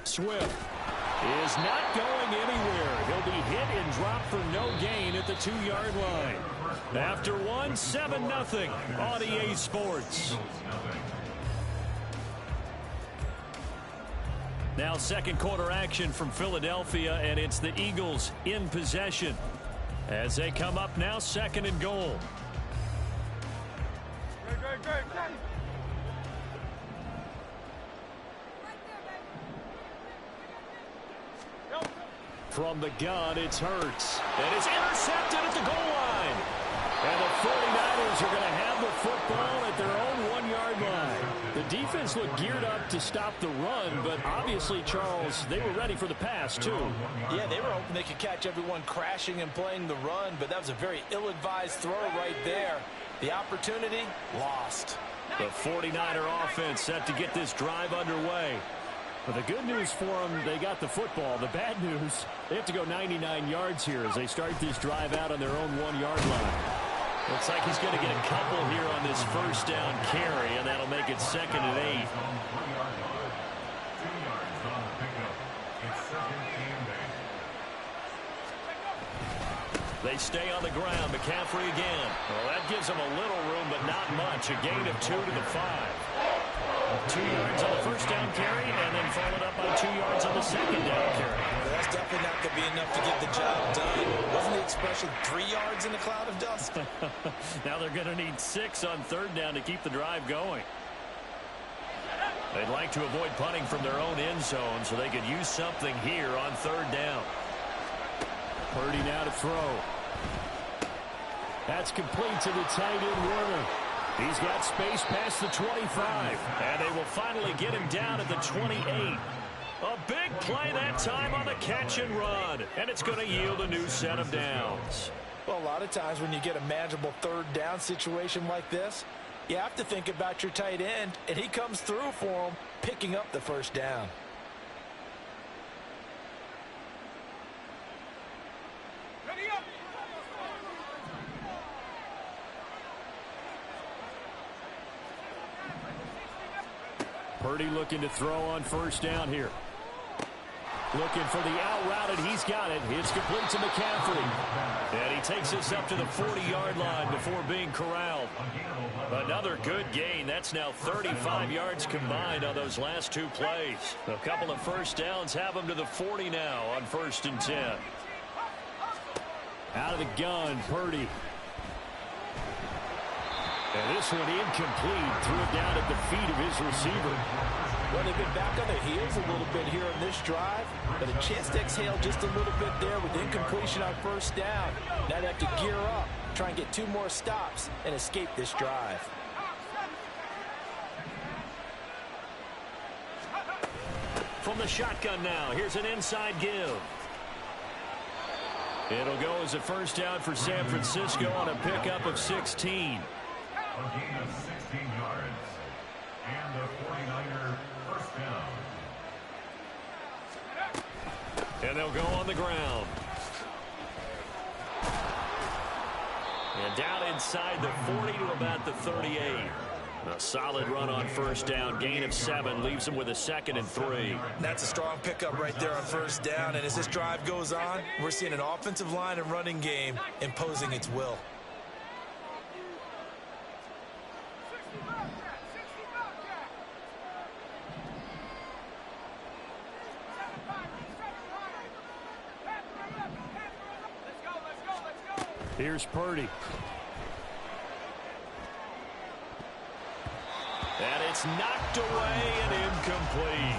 Swift is not going anywhere. He'll be hit and dropped for no gain at the 2-yard line. After 1, 7-0 on EA Sports. Now 2nd quarter action from Philadelphia, and it's the Eagles in possession as they come up now 2nd and goal. From the gun, it's Hurts. And it's intercepted at the goal line. And the 49ers are going to have the football at their own 1-yard line. The defense looked geared up to stop the run, but obviously, Charles, they were ready for the pass, too. Yeah, they were hoping they could catch everyone crashing and playing the run, but that was a very ill-advised throw right there. The opportunity, lost. The 49er offense set to get this drive underway. But the good news for them, they got the football. The bad news, they have to go 99 yards here as they start this drive out on their own 1-yard line. Looks like he's going to get a couple here on this first down carry, and that'll make it 2nd and 8. They stay on the ground. McCaffrey again. Well, that gives them a little room, but not much. A gain of 2 to the 5. 2 yards on the first down carry, and then followed up by 2 yards on the second down carry. Well, that's definitely not going to be enough to get the job done. Wasn't the expression 3 yards in a cloud of dust? Now they're going to need 6 on 3rd down to keep the drive going. They'd like to avoid punting from their own end zone so they could use something here on 3rd down. Purdy now to throw. That's complete to the tight end Warner. He's got space past the 25, and they will finally get him down at the 28. A big play that time on the catch and run, and it's going to yield a new set of downs. Well, a lot of times when you get a manageable 3rd down situation like this, you have to think about your tight end, and he comes through for him, picking up the first down. Purdy looking to throw on first down here. Looking for the out route, and he's got it. It's complete to McCaffrey. And he takes us up to the 40-yard line before being corralled. Another good gain. That's now 35 yards combined on those last 2 plays. A couple of first downs have them to the 40 now on 1st and 10. Out of the gun, Purdy. And this one incomplete. Threw it down at the feet of his receiver. Well, they've been back on their heels a little bit here on this drive, but a chance to exhale just a little bit there with incompletion on first down. Now they have to gear up, try and get 2 more stops, and escape this drive. From the shotgun now, here's an inside give. It'll go as a first down for San Francisco on a pickup of 16. A gain of 16 yards. And the 49er first down. And they'll go on the ground. And down inside the 40 to about the 38. A solid run on first down. Gain of 7 leaves them with a 2nd and 3. That's a strong pickup right there on first down. And as this drive goes on, we're seeing an offensive line and running game imposing its will. Here's Purdy. And it's knocked away and incomplete.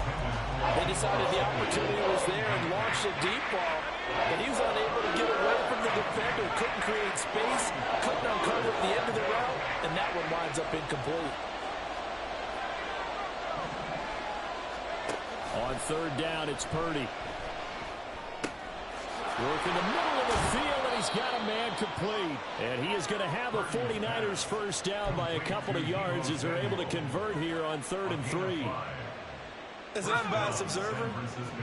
They decided the opportunity was there and launched a deep ball, but he was unable to get away from the defender. Couldn't create space, couldn't uncover at the end of the route, and that one winds up incomplete. On third down, it's Purdy. Work in the middle of the field, and he's got a man complete. And he is going to have a 49ers first down by a couple of yards as they're able to convert here on 3rd and 3. As an unbiased observer,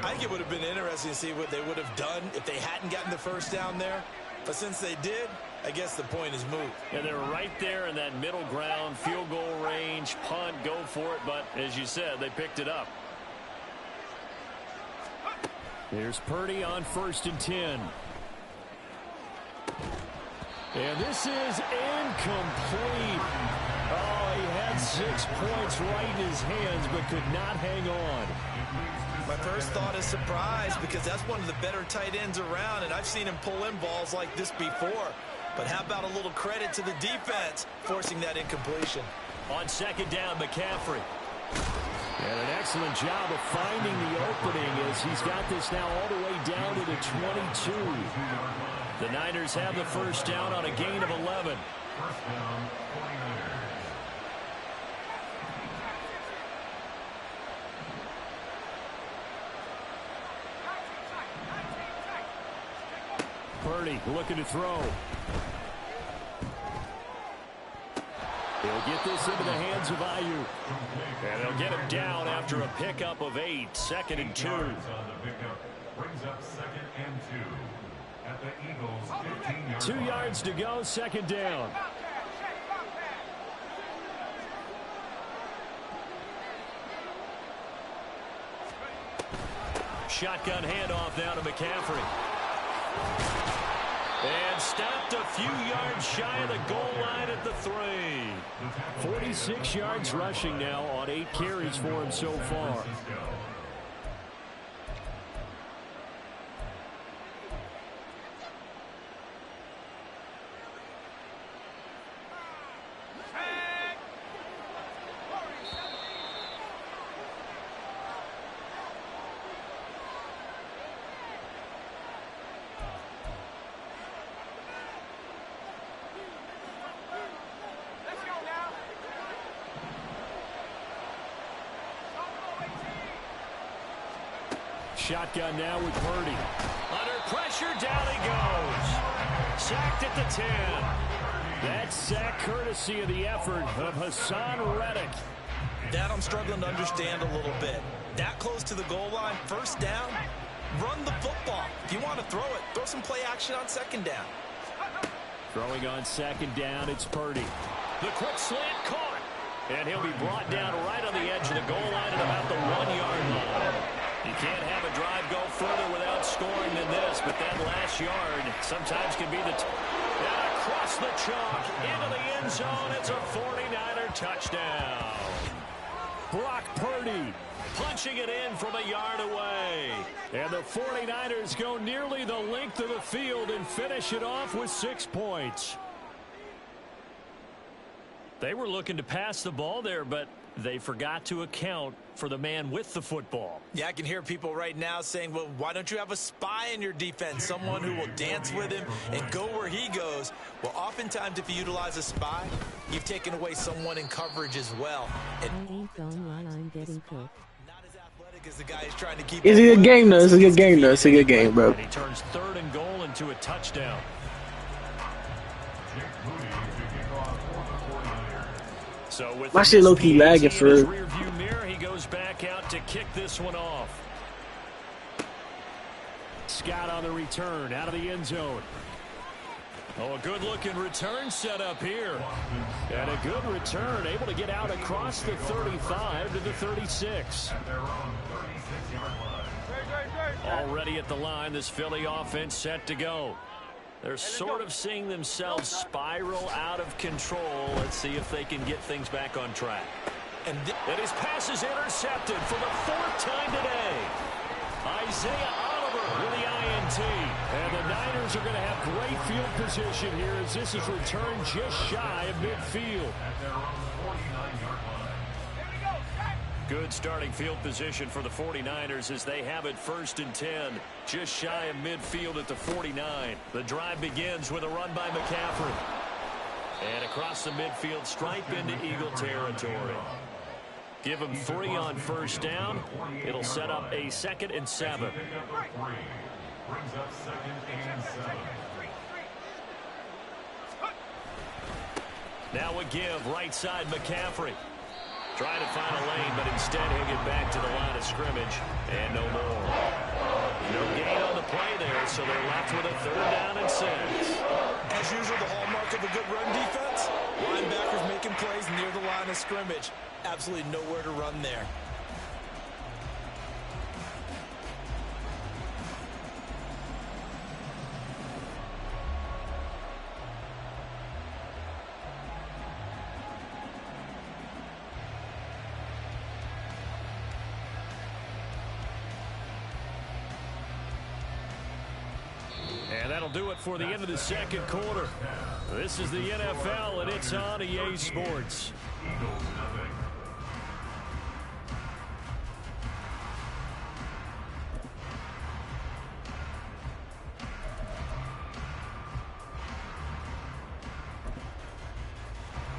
I think it would have been interesting to see what they would have done if they hadn't gotten the first down there. But since they did, I guess the point is moot. And they're right there in that middle ground, field goal range, punt, go for it. But as you said, they picked it up. Here's Purdy on 1st and 10. And this is incomplete. Oh, he had 6 points right in his hands, but could not hang on. My first thought is surprise, because that's one of the better tight ends around, and I've seen him pull in balls like this before. But how about a little credit to the defense forcing that incompletion? On 2nd down, McCaffrey. And an excellent job of finding the opening as he's got this now all the way down to the 22. The Niners have the first down on a gain of 11. First down, 49ers. Purdy looking to throw. He'll get this into the hands of Ayuk. And they'll get him down after a pickup of 8. 2nd and 2. On the pickup brings up 2nd and 2 at the Eagles' 15-yard 2 yards to go, 2nd down. Shotgun handoff now to McCaffrey. And stopped a few yards shy of the goal line at the 3. 46 yards rushing now on 8 carries for him so far. Shotgun now with Purdy. Under pressure, down he goes. Sacked at the 10. That sack courtesy of the effort of Hassan Reddick. That I'm struggling to understand a little bit. That close to the goal line, first down, run the football. If you want to throw it, throw some play action on 2nd down. Throwing on 2nd down, it's Purdy. The quick slant caught. And he'll be brought down right on the edge of the goal line at about the 1-yard line. You can't have a drive go further without scoring than this, but that last yard sometimes can be the... And across the chalk, into the end zone, it's a 49er touchdown. Brock Purdy punching it in from a yard away. And the 49ers go nearly the length of the field and finish it off with 6 points. They were looking to pass the ball there, but they forgot to account for the man with the football. Yeah, I can hear people right now saying, well, why don't you have a spy in your defense, someone who will dance with him and go where he goes? Well, oftentimes if you utilize a spy, you've taken away someone in coverage as well. And I ain't gone while I'm getting cooked. not as athletic as the guy who's trying to keep... It's a good game, though. It's a good game, though. It's a good game, bro. And he turns 3rd and goal into a touchdown. So with my shit low-key lagging for his rearview mirror, he goes back out to kick this one off. Scott on the return out of the end zone. Oh, a good-looking return set up here. And a good return, able to get out across the 35 to the 36. Already at the line, this Philly offense set to go. They're sort of seeing themselves spiral out of control. Let's see if they can get things back on track. And his pass is intercepted for the 4th time today. Isaiah Oliver with the INT. And the Niners are going to have great field position here as this is returned just shy of midfield. Good starting field position for the 49ers as they have it 1st and 10. Just shy of midfield at the 49. The drive begins with a run by McCaffrey. And across the midfield stripe into Eagle territory. Give him 3 on 1st down. It'll set up a 2nd and 7. Brings up 2nd and 7. Now a give right side McCaffrey. Trying to find a lane, but instead he'll get back to the line of scrimmage. And no more. No gain on the play there, so they're left with a 3rd down and 6. As usual, the hallmark of a good run defense, linebackers making plays near the line of scrimmage. Absolutely nowhere to run there. And that'll do it for the end of the 2nd quarter. This is the NFL, and it's on EA Sports.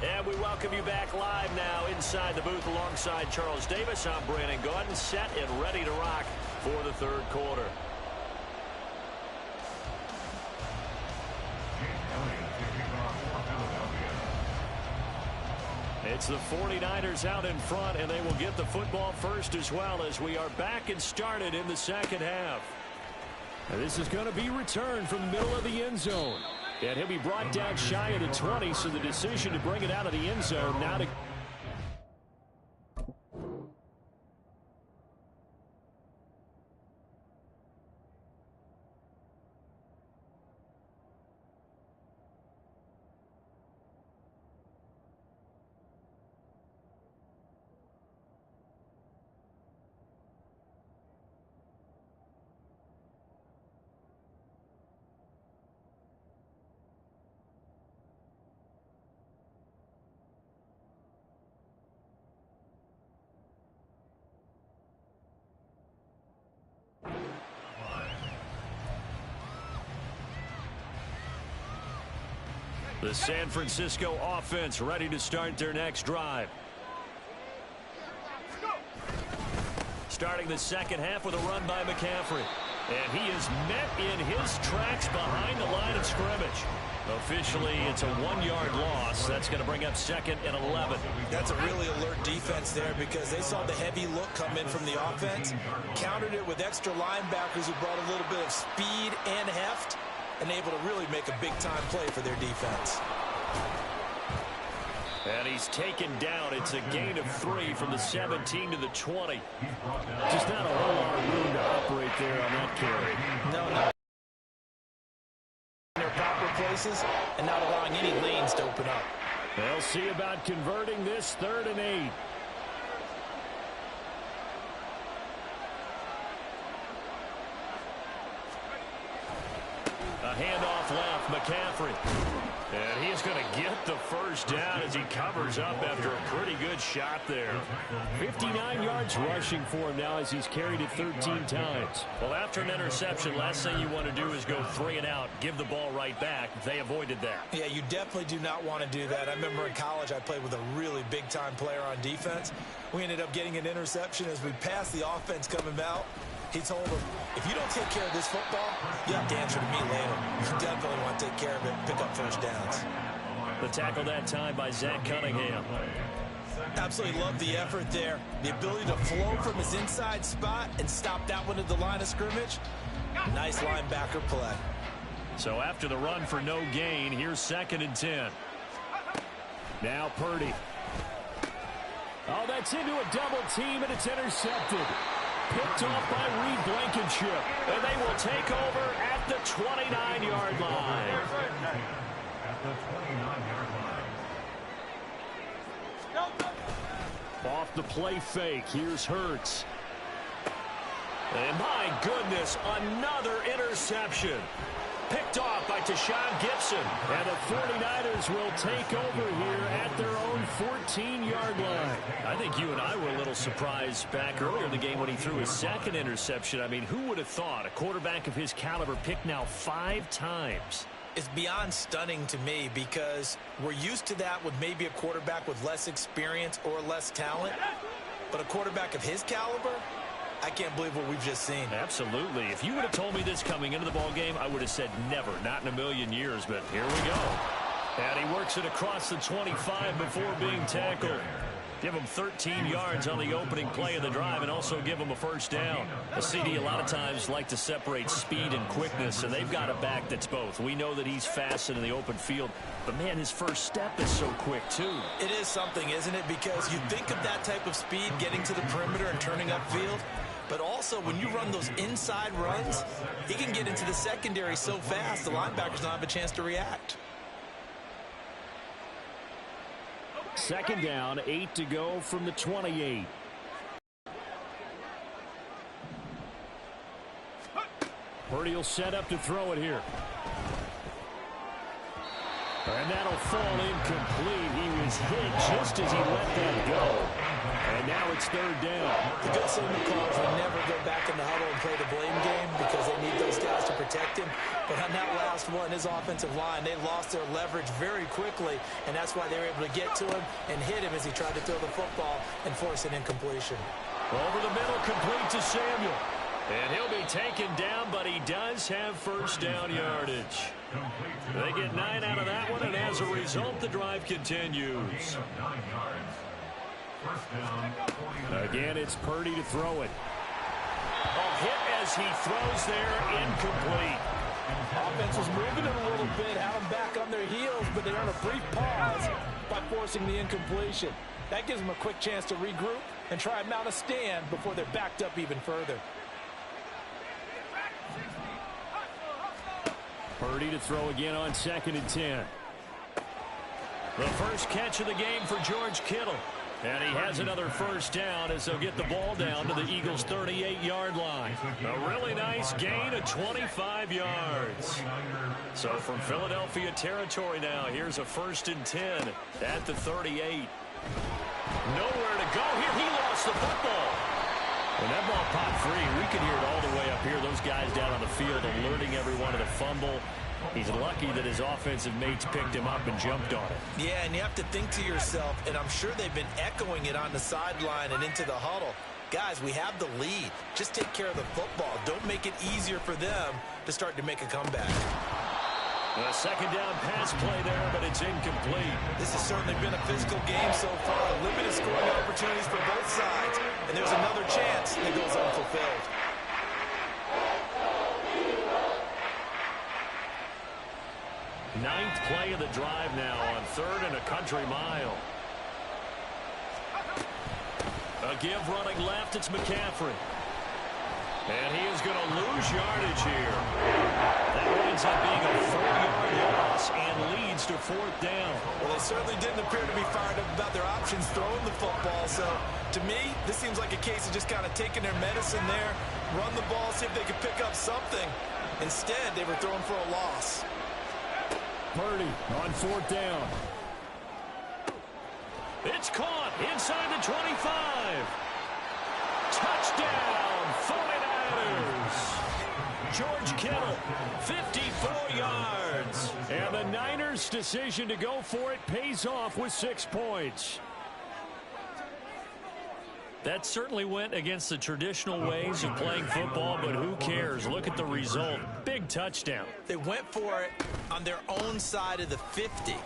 And we welcome you back live now inside the booth alongside Charles Davis. I'm Brandon Gaudin, set and ready to rock for the 3rd quarter. It's the 49ers out in front, and they will get the football first as well as we are back and started in the 2nd half. And this is going to be returned from the middle of the end zone. And he'll be brought down shy of the 20, so the decision to bring it out of the end zone now to... The San Francisco offense ready to start their next drive. Starting the 2nd half with a run by McCaffrey. And he is met in his tracks behind the line of scrimmage. Officially, it's a 1-yard loss. That's going to bring up 2nd and 11. That's a really alert defense there because they saw the heavy look come in from the offense, countered it with extra linebackers who brought a little bit of speed and heft, and able to really make a big-time play for their defense. And he's taken down. It's a gain of 3 from the 17 to the 20. Just not a whole lot of room to operate there on that carry. No. In their proper places and not allowing any lanes to open up. They'll see about converting this 3rd and 8. A handoff left, McCaffrey. And he is going to get the 1st down as he covers up after a pretty good shot there. 59 yards rushing for him now as he's carried it 13 times. Well, after an interception, last thing you want to do is go 3 and out, give the ball right back. They avoided that. Yeah, you definitely do not want to do that. I remember in college I played with a really big-time player on defense. We ended up getting an interception as we passed the offense coming out. He told him, if you don't take care of this football, you have to answer to me later. You definitely want to take care of it and pick up 1st downs. The tackle that time by Zach Cunningham. Absolutely love the effort there. The ability to flow from his inside spot and stop that one at the line of scrimmage. Nice linebacker play. So after the run for no gain, here's 2nd and 10. Now Purdy. Oh, that's into a double team, and it's intercepted. Picked off by Reed Blankenship. And they will take over at the 29-yard line. At the 29-yard line. Off the play fake. Here's Hurts. And my goodness, another interception. Picked off by Tashawn Gibson. And the 49ers will take over here at their own 14-yard line. I think you and I were a little surprised back earlier in the game when he threw his second interception. I mean, who would have thought a quarterback of his caliber picked now 5 times? It's beyond stunning to me because we're used to that with maybe a quarterback with less experience or less talent. But a quarterback of his caliber, I can't believe what we've just seen. Absolutely. If you would have told me this coming into the ball game, I would have said never, not in a million years. But here we go. And he works it across the 25 before being tackled. Give him 13 yards on the opening play of the drive and also give him a first down. A CD a lot of times like to separate speed and quickness, and they've got a back that's both. We know that he's fast in the open field, but, man, his first step is so quick, too. It is something, isn't it? Because you think of that type of speed getting to the perimeter and turning upfield, but also when you run those inside runs, he can get into the secondary so fast the linebackers don't have a chance to react. Second down, 8 to go from the 28. Purdy will set up to throw it here. And that'll fall incomplete. He was hit just as he let that go. And now it's third down. The good signal calls will never go back in the huddle and play the blame game because they need those guys to protect him. But on that last one, his offensive line, they lost their leverage very quickly, and that's why they were able to get to him and hit him as he tried to throw the football and force an incompletion. Over the middle, complete to Samuel. And he'll be taken down, but he does have first down yardage. They get 9 out of that one, and as a result, the drive continues. Again, it's Purdy to throw it. A hit as he throws there, incomplete. Offense was moving it a little bit, had them back on their heels, but they earn a brief pause by forcing the incompletion. That gives them a quick chance to regroup and try and mount a stand before they're backed up even further. Purdy to throw again on 2nd and 10. The first catch of the game for George Kittle. And he has another first down as they'll get the ball down to the Eagles' 38-yard line. A really nice gain of 25 yards. So from Philadelphia territory now, here's a 1st and 10 at the 38. Nowhere to go here. He lost the football. When that ball popped free, we could hear it all the way up here. Those guys down on the field alerting everyone to the fumble. He's lucky that his offensive mates picked him up and jumped on it. Yeah, and you have to think to yourself, and I'm sure they've been echoing it on the sideline and into the huddle. Guys, we have the lead. Just take care of the football. Don't make it easier for them to start to make a comeback. A second down pass play there, but it's incomplete. This has certainly been a physical game so far. Limited scoring opportunities for both sides. And there's another chance that goes unfulfilled. Ninth play of the drive now on 3rd and a country mile. A give running left, it's McCaffrey. And he is going to lose yardage here. That winds up being a 4-yard loss and leads to 4th down. Well, they certainly didn't appear to be fired up about their options throwing the football. So, to me, this seems like a case of just kind of taking their medicine there, run the ball, see if they could pick up something. Instead, they were throwing for a loss. Purdy on 4th down. It's caught inside the 25. Touchdown, 49ers. George Kittle, 54 yards. And the Niners' decision to go for it pays off with 6 points. That certainly went against the traditional ways of playing football, but who cares? Look at the result. Big touchdown. They went for it on their own side of the 50.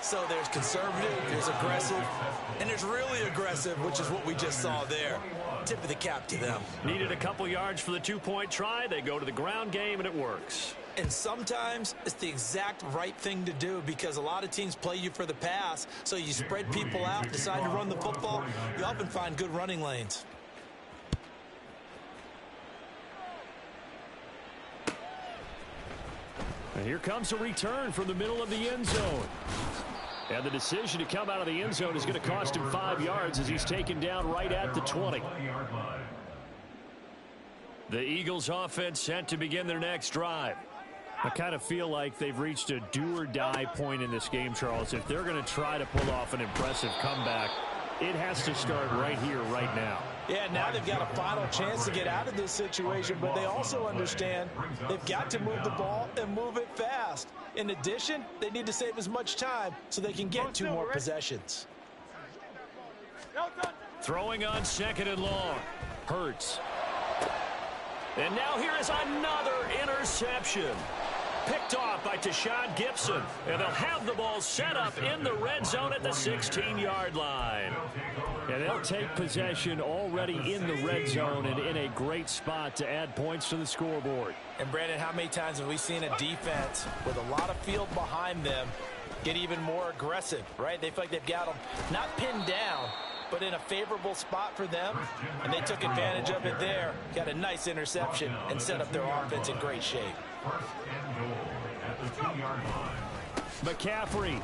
So there's conservative, there's aggressive, and there's really aggressive, which is what we just saw there. Tip of the cap to them. Needed a couple yards for the 2-point try. They go to the ground game, and it works. And sometimes it's the exact right thing to do because a lot of teams play you for the pass. So you spread people out, decide to run the football. You often find good running lanes. And here comes a return from the middle of the end zone. And the decision to come out of the end zone is going to cost him 5 yards as he's taken down right at the 20. The Eagles offense set to begin their next drive. I kind of feel like they've reached a do-or-die point in this game, Charles. If they're going to try to pull off an impressive comeback, it has to start right here, right now. Yeah, now they've got a final chance to get out of this situation, but they also understand they've got to move the ball and move it fast. In addition, they need to save as much time so they can get 2 more possessions. Throwing on 2nd and long. Hurts. And now here is another interception. Picked off by Tashawn Gibson. And they'll have the ball set up in the red zone at the 16-yard line. And they'll take possession already in the red zone and in a great spot to add points to the scoreboard. And, Brandon, how many times have we seen a defense with a lot of field behind them get even more aggressive, right? They feel like they've got them not pinned down, but in a favorable spot for them, and they took advantage of it there. Got a nice interception and set up their offense in great shape. First and goal at the 2-yard line. McCaffrey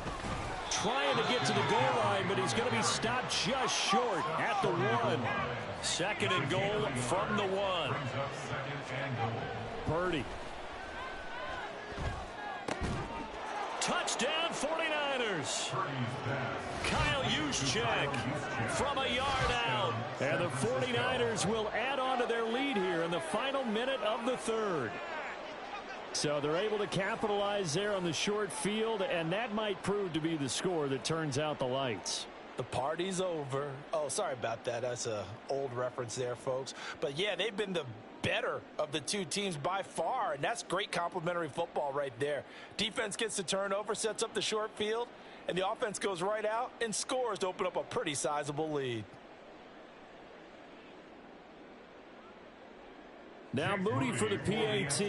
trying to get to the goal line, but he's going to be stopped just short at the 1. 2nd and goal from the 1. Purdy. Touchdown 49ers. Kyle Juszczyk from a yard out. And the 49ers will add on to their lead here in the final minute of the 3rd. So they're able to capitalize there on the short field, and that might prove to be the score that turns out the lights. The party's over. Oh, sorry about that. That's an old reference there, folks. But, yeah, they've been the better of the 2 teams by far, and that's great complimentary football right there. Defense gets the turnover, sets up the short field, and the offense goes right out and scores to open up a pretty sizable lead. Now Moody for the PAT.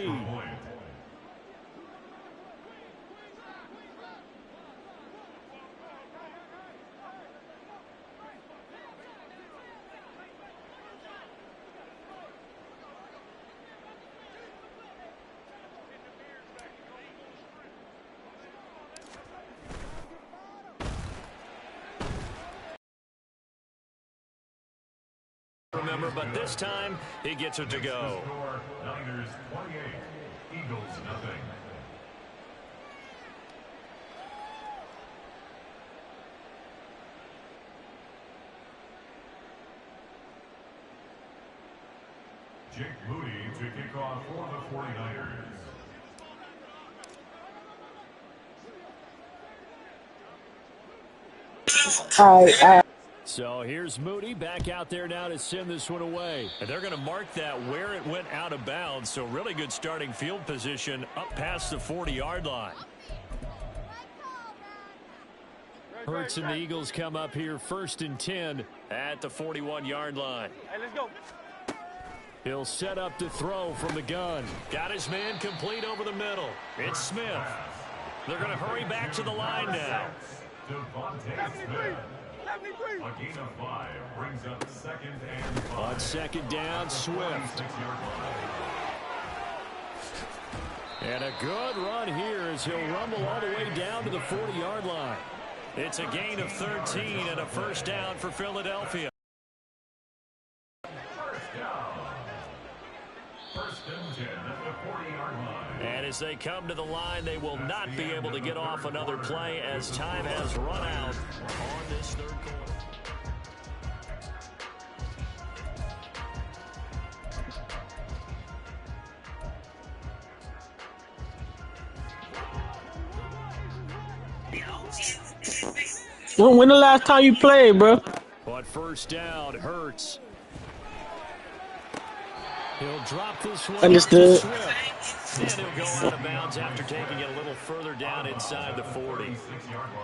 Remember, but this time he gets it to go. Niners 28, Eagles nothing. Jake Moody to kick off for the 49ers. All right. So here's Moody back out there now to send this one away. And they're going to mark that where it went out of bounds. So really good starting field position up past the 40-yard line. Hurts and the Eagles come up here 1st and 10 at the 41-yard line. Hey, let's go. He'll set up to throw from the gun. Got his man complete over the middle. It's Smith. They're going to hurry back to the line now. A gain of 5 brings up 2nd and 5. On 2nd down, Swift. And a good run here as he'll rumble all the way down to the 40-yard line. It's a gain of 13 and a 1st down for Philadelphia. First and 10 at the 40-yard line. And as they come to the line, they will not be able to get off another play as time has run out on this 3rd quarter. When the last time you played, bro? On 1st down, Hurts. He'll drop this one. Understood. And he'll go out of bounds after taking it a little further down inside the 40.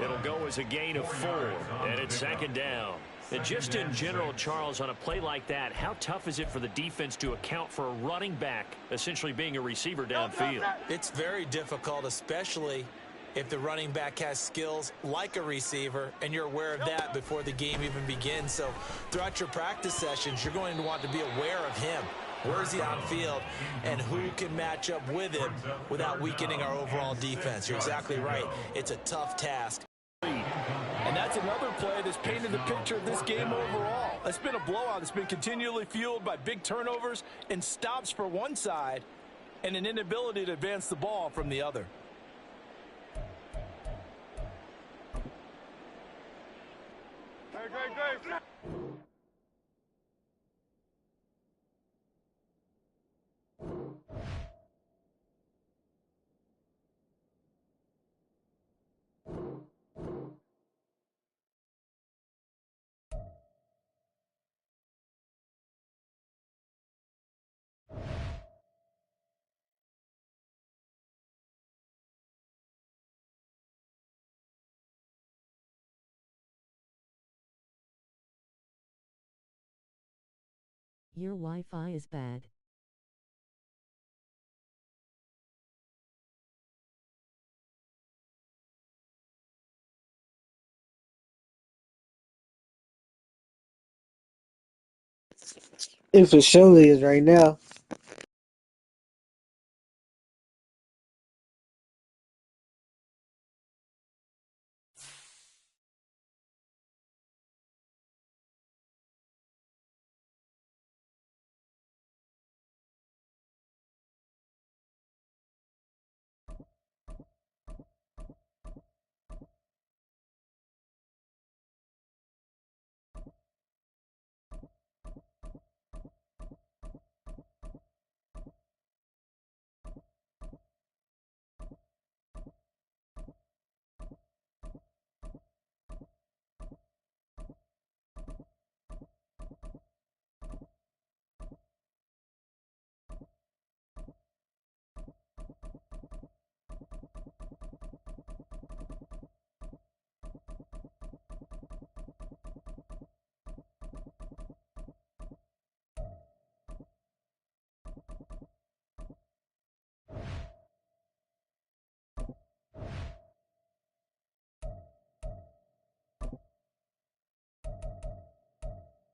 It'll go as a gain of 4, and it's 2nd down. And just in general, Charles, on a play like that, how tough is it for the defense to account for a running back essentially being a receiver downfield? It's very difficult, especially if the running back has skills like a receiver, and you're aware of that before the game even begins. So throughout your practice sessions, you're going to want to be aware of him. Where's he on field, and who can match up with him without weakening our overall defense? You're exactly right. It's a tough task. And that's another play that's painted the picture of this game overall. It's been a blowout. It's been continually fueled by big turnovers and stops for one side and an inability to advance the ball from the other. Great. Your Wi-Fi is bad. It for surely is right now.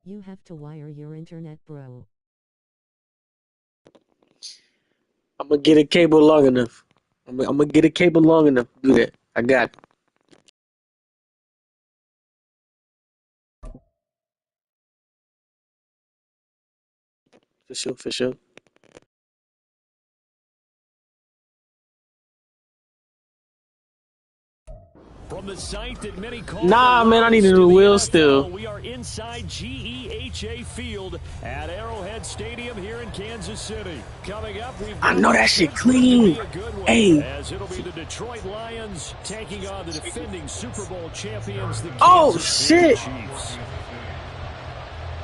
You have to wire your internet, bro. I'm gonna get a cable long enough. I'm gonna get a cable long enough to do that. I got it. For sure. From the site that many call Nah, man, I needed the wheel still. We are inside GEHA Field at Arrowhead Stadium here in Kansas City. Coming up, we've got I know that shit clean. Hey, Hey. as it'll be the Detroit Lions taking on the defending Super Bowl champions, the Oh, Kansas shit. City Chiefs.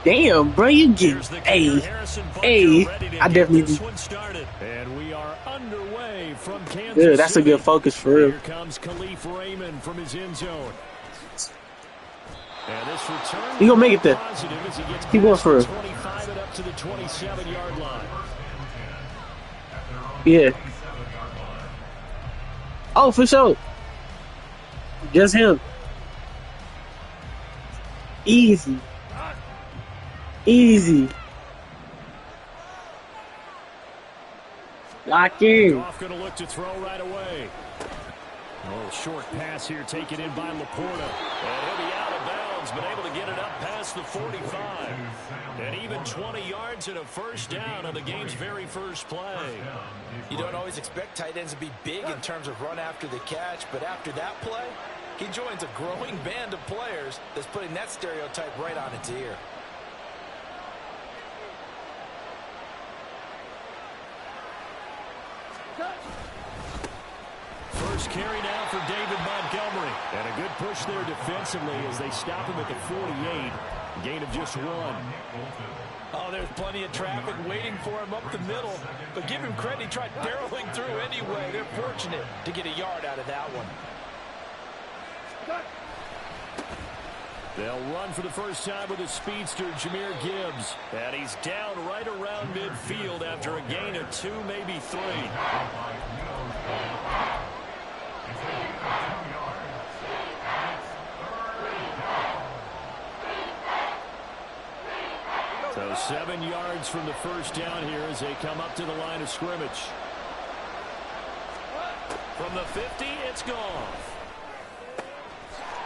Damn, bro, you get. Hey, I definitely this do. one started. And we are underway from Kansas Yeah, that's a City. good focus for real. Here comes Khalif Raymond from his end zone. And this return He gonna make it there. positive as he gets Keep going for past real. the 25 and up to the 27-yard line. Yeah. Oh, for sure. Just him. Easy. Lock in. Goff going to look to throw right away. A little short pass here taken in by Laporta. And he'll be out of bounds, but able to get it up past the 45. And even 20 yards and a first down on the game's very first play. You don't always expect tight ends to be big in terms of run after the catch, but after that play, he joins a growing band of players that's putting that stereotype right on its ear. First carry now for David Montgomery. And a good push there defensively as they stop him at the 48. Gain of just one. Oh, there's plenty of traffic waiting for him up the middle. But give him credit, he tried barreling through anyway. They're fortunate to get a yard out of that one. They'll run for the first time with a speedster, Jahmyr Gibbs. And he's down right around midfield after a gain of 2, maybe 3. So 7 yards from the first down here as they come up to the line of scrimmage. From the 50, it's gone.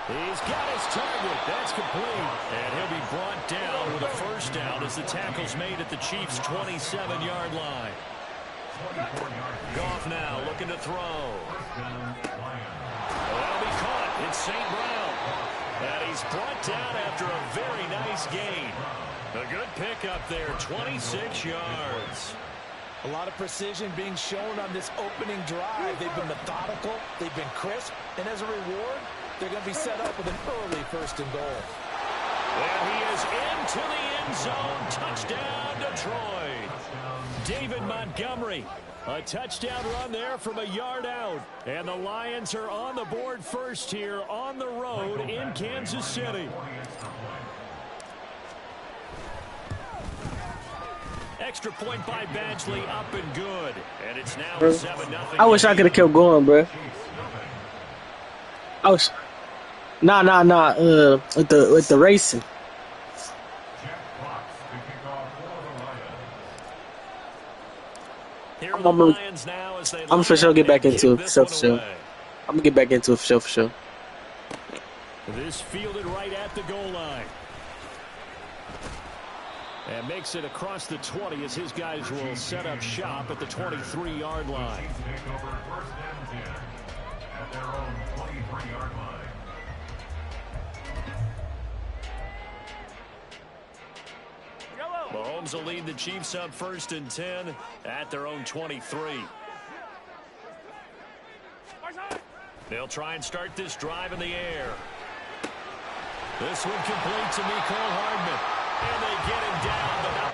He's got his target. That's complete. And he'll be brought down with a first down as the tackle's made at the Chiefs' 27-yard line. Goff now looking to throw. That'll be caught. It's St. Brown. And he's brought down after a very nice gain. A good pickup there, 26 yards. A lot of precision being shown on this opening drive. They've been methodical. They've been crisp. And as a reward, they're going to be set up with an early 1st and goal. Well, he is into the end zone. Touchdown, Detroit. David Montgomery. A touchdown run there from a yard out. And the Lions are on the board first here on the road in Kansas City. Extra point by Badgley, up and good. And it's now 7-0. I wish I could have kept going, bro. I was nah. With the racing. I'm for sure get back into it. For sure. I'm gonna get back into it for sure. This fielded right at the goal line. And makes it across the 20 as his guys will set up shop at the 23-yard line. Mahomes will lead the Chiefs up 1st and 10 at their own 23. They'll try and start this drive in the air. This one complete to Mecole Hardman. And they get him down, but not.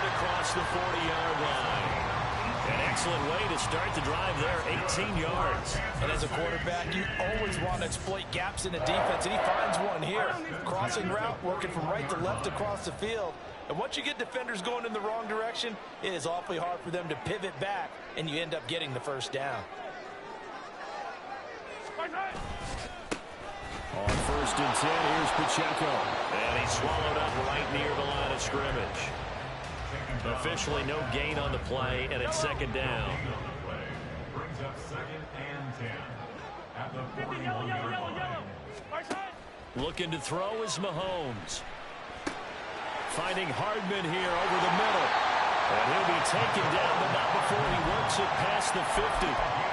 Across the 40-yard line. An excellent way to start the drive there, 18 yards. And as a quarterback, you always want to exploit gaps in the defense, and he finds one here. Crossing route, working from right to left across the field. And once you get defenders going in the wrong direction, it is awfully hard for them to pivot back, and you end up getting the first down. On 1st and 10, here's Pacheco. And he's swallowed up right near the line of scrimmage. Officially no gain on the play, and it's 2nd down. Brings up 2nd and 10 at the 41-yard line. Looking to throw is Mahomes. Finding Hardman here over the middle. And he'll be taken down, but not before he works it past the 50.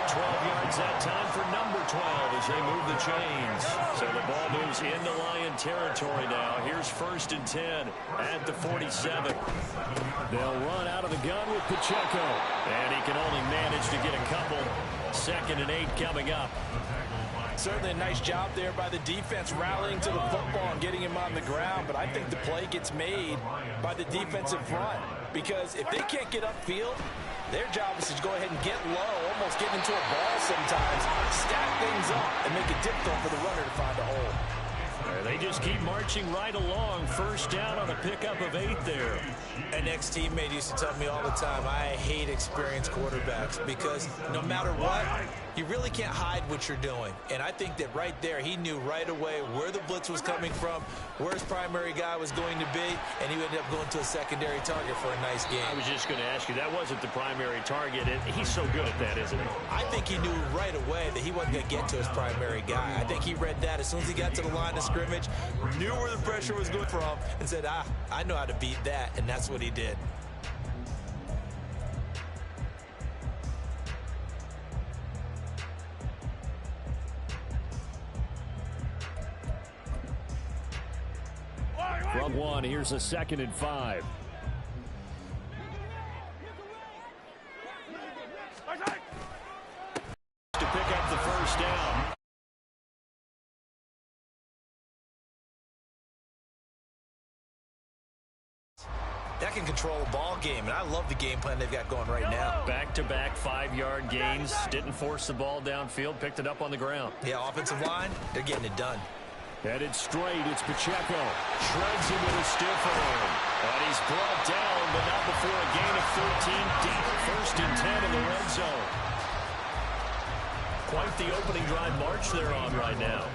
12 yards that time for number 12 as they move the chains. So the ball moves into Lion territory now. Here's 1st and 10 at the 47. They'll run out of the gun with Pacheco. And he can only manage to get a couple. 2nd and 8 coming up. Certainly a nice job there by the defense rallying to the football and getting him on the ground. But I think the play gets made by the defensive front. Because if they can't get upfield, their job is to go ahead and get low, almost get into a ball sometimes, stack things up, and make it difficult for the runner to find a hole. They just keep marching right along. 1st down on a pickup of 8 there. An ex-teammate used to tell me all the time, I hate experienced quarterbacks because no matter what, you really can't hide what you're doing. And I think that right there, he knew right away where the blitz was coming from, where his primary guy was going to be, and he ended up going to a secondary target for a nice game. I was just going to ask you, that wasn't the primary target. He's so good at that, isn't he? I think he knew right away that he wasn't going to get to his primary guy. I think he read that as soon as he got to the line of scrimmage, knew where the pressure was going from, and said, I know how to beat that, and that's what he did. From 1, here's a 2nd and 5. To pick up the first down. That can control a ball game, and I love the game plan they've got going right now. Back-to-back 5-yard gains. Didn't force the ball downfield. Picked it up on the ground. Yeah, offensive line, they're getting it done. Headed straight, it's Pacheco. Shreds him with a stiff arm. And he's brought down, but not before a gain of 13 deep. 1st and 10 in the red zone. Quite the opening drive march they're on right now.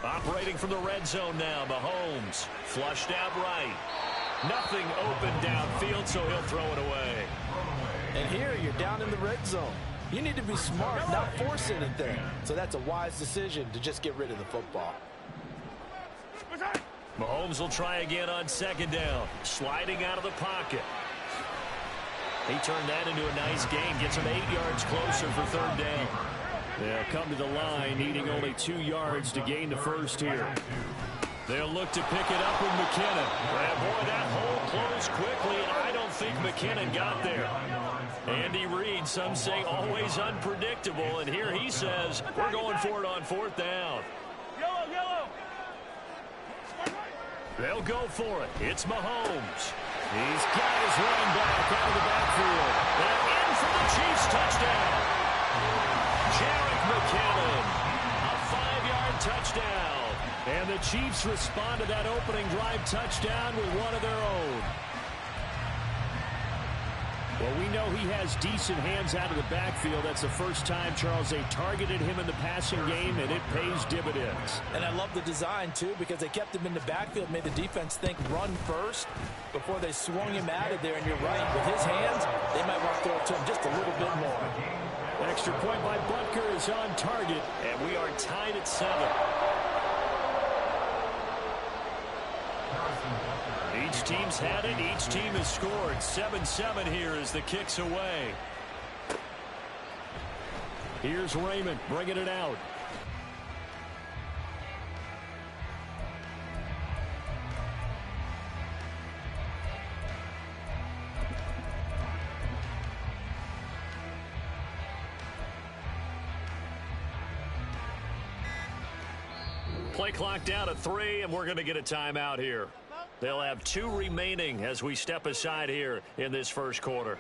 Operating from the red zone now, Mahomes. Flushed out right. Nothing open downfield, so he'll throw it away. And here you're down in the red zone. You need to be smart, not force anything. So that's a wise decision to just get rid of the football. Mahomes will try again on 2nd down. Sliding out of the pocket. He turned that into a nice gain. Gets him 8 yards closer for 3rd down. They'll come to the line, needing only 2 yards to gain the first here. They'll look to pick it up with McKinnon. And boy, that hole closed quickly, and I don't think McKinnon got there. Andy Reid, some say always unpredictable, and here he says, we're going for it on 4th down. Yellow. They'll go for it. It's Mahomes. He's got his running back out of the backfield. And in for the Chiefs touchdown. Jarek McKinnon. A 5-yard touchdown. And the Chiefs respond to that opening drive touchdown with one of their own. Well, we know he has decent hands out of the backfield. That's the first time, Charles, they targeted him in the passing game, and it pays dividends. And I love the design, too, because they kept him in the backfield, made the defense think run first before they swung him out of there. And you're right, with his hands, they might want to throw it to him just a little bit more. Extra point by Butker is on target, and we are tied at 7. Each team's had it. Each team has scored. 7-7 here as the kick's away. Here's Raymond bringing it out. Play clock down to 3, and we're going to get a timeout here. They'll have 2 remaining as we step aside here in this first quarter.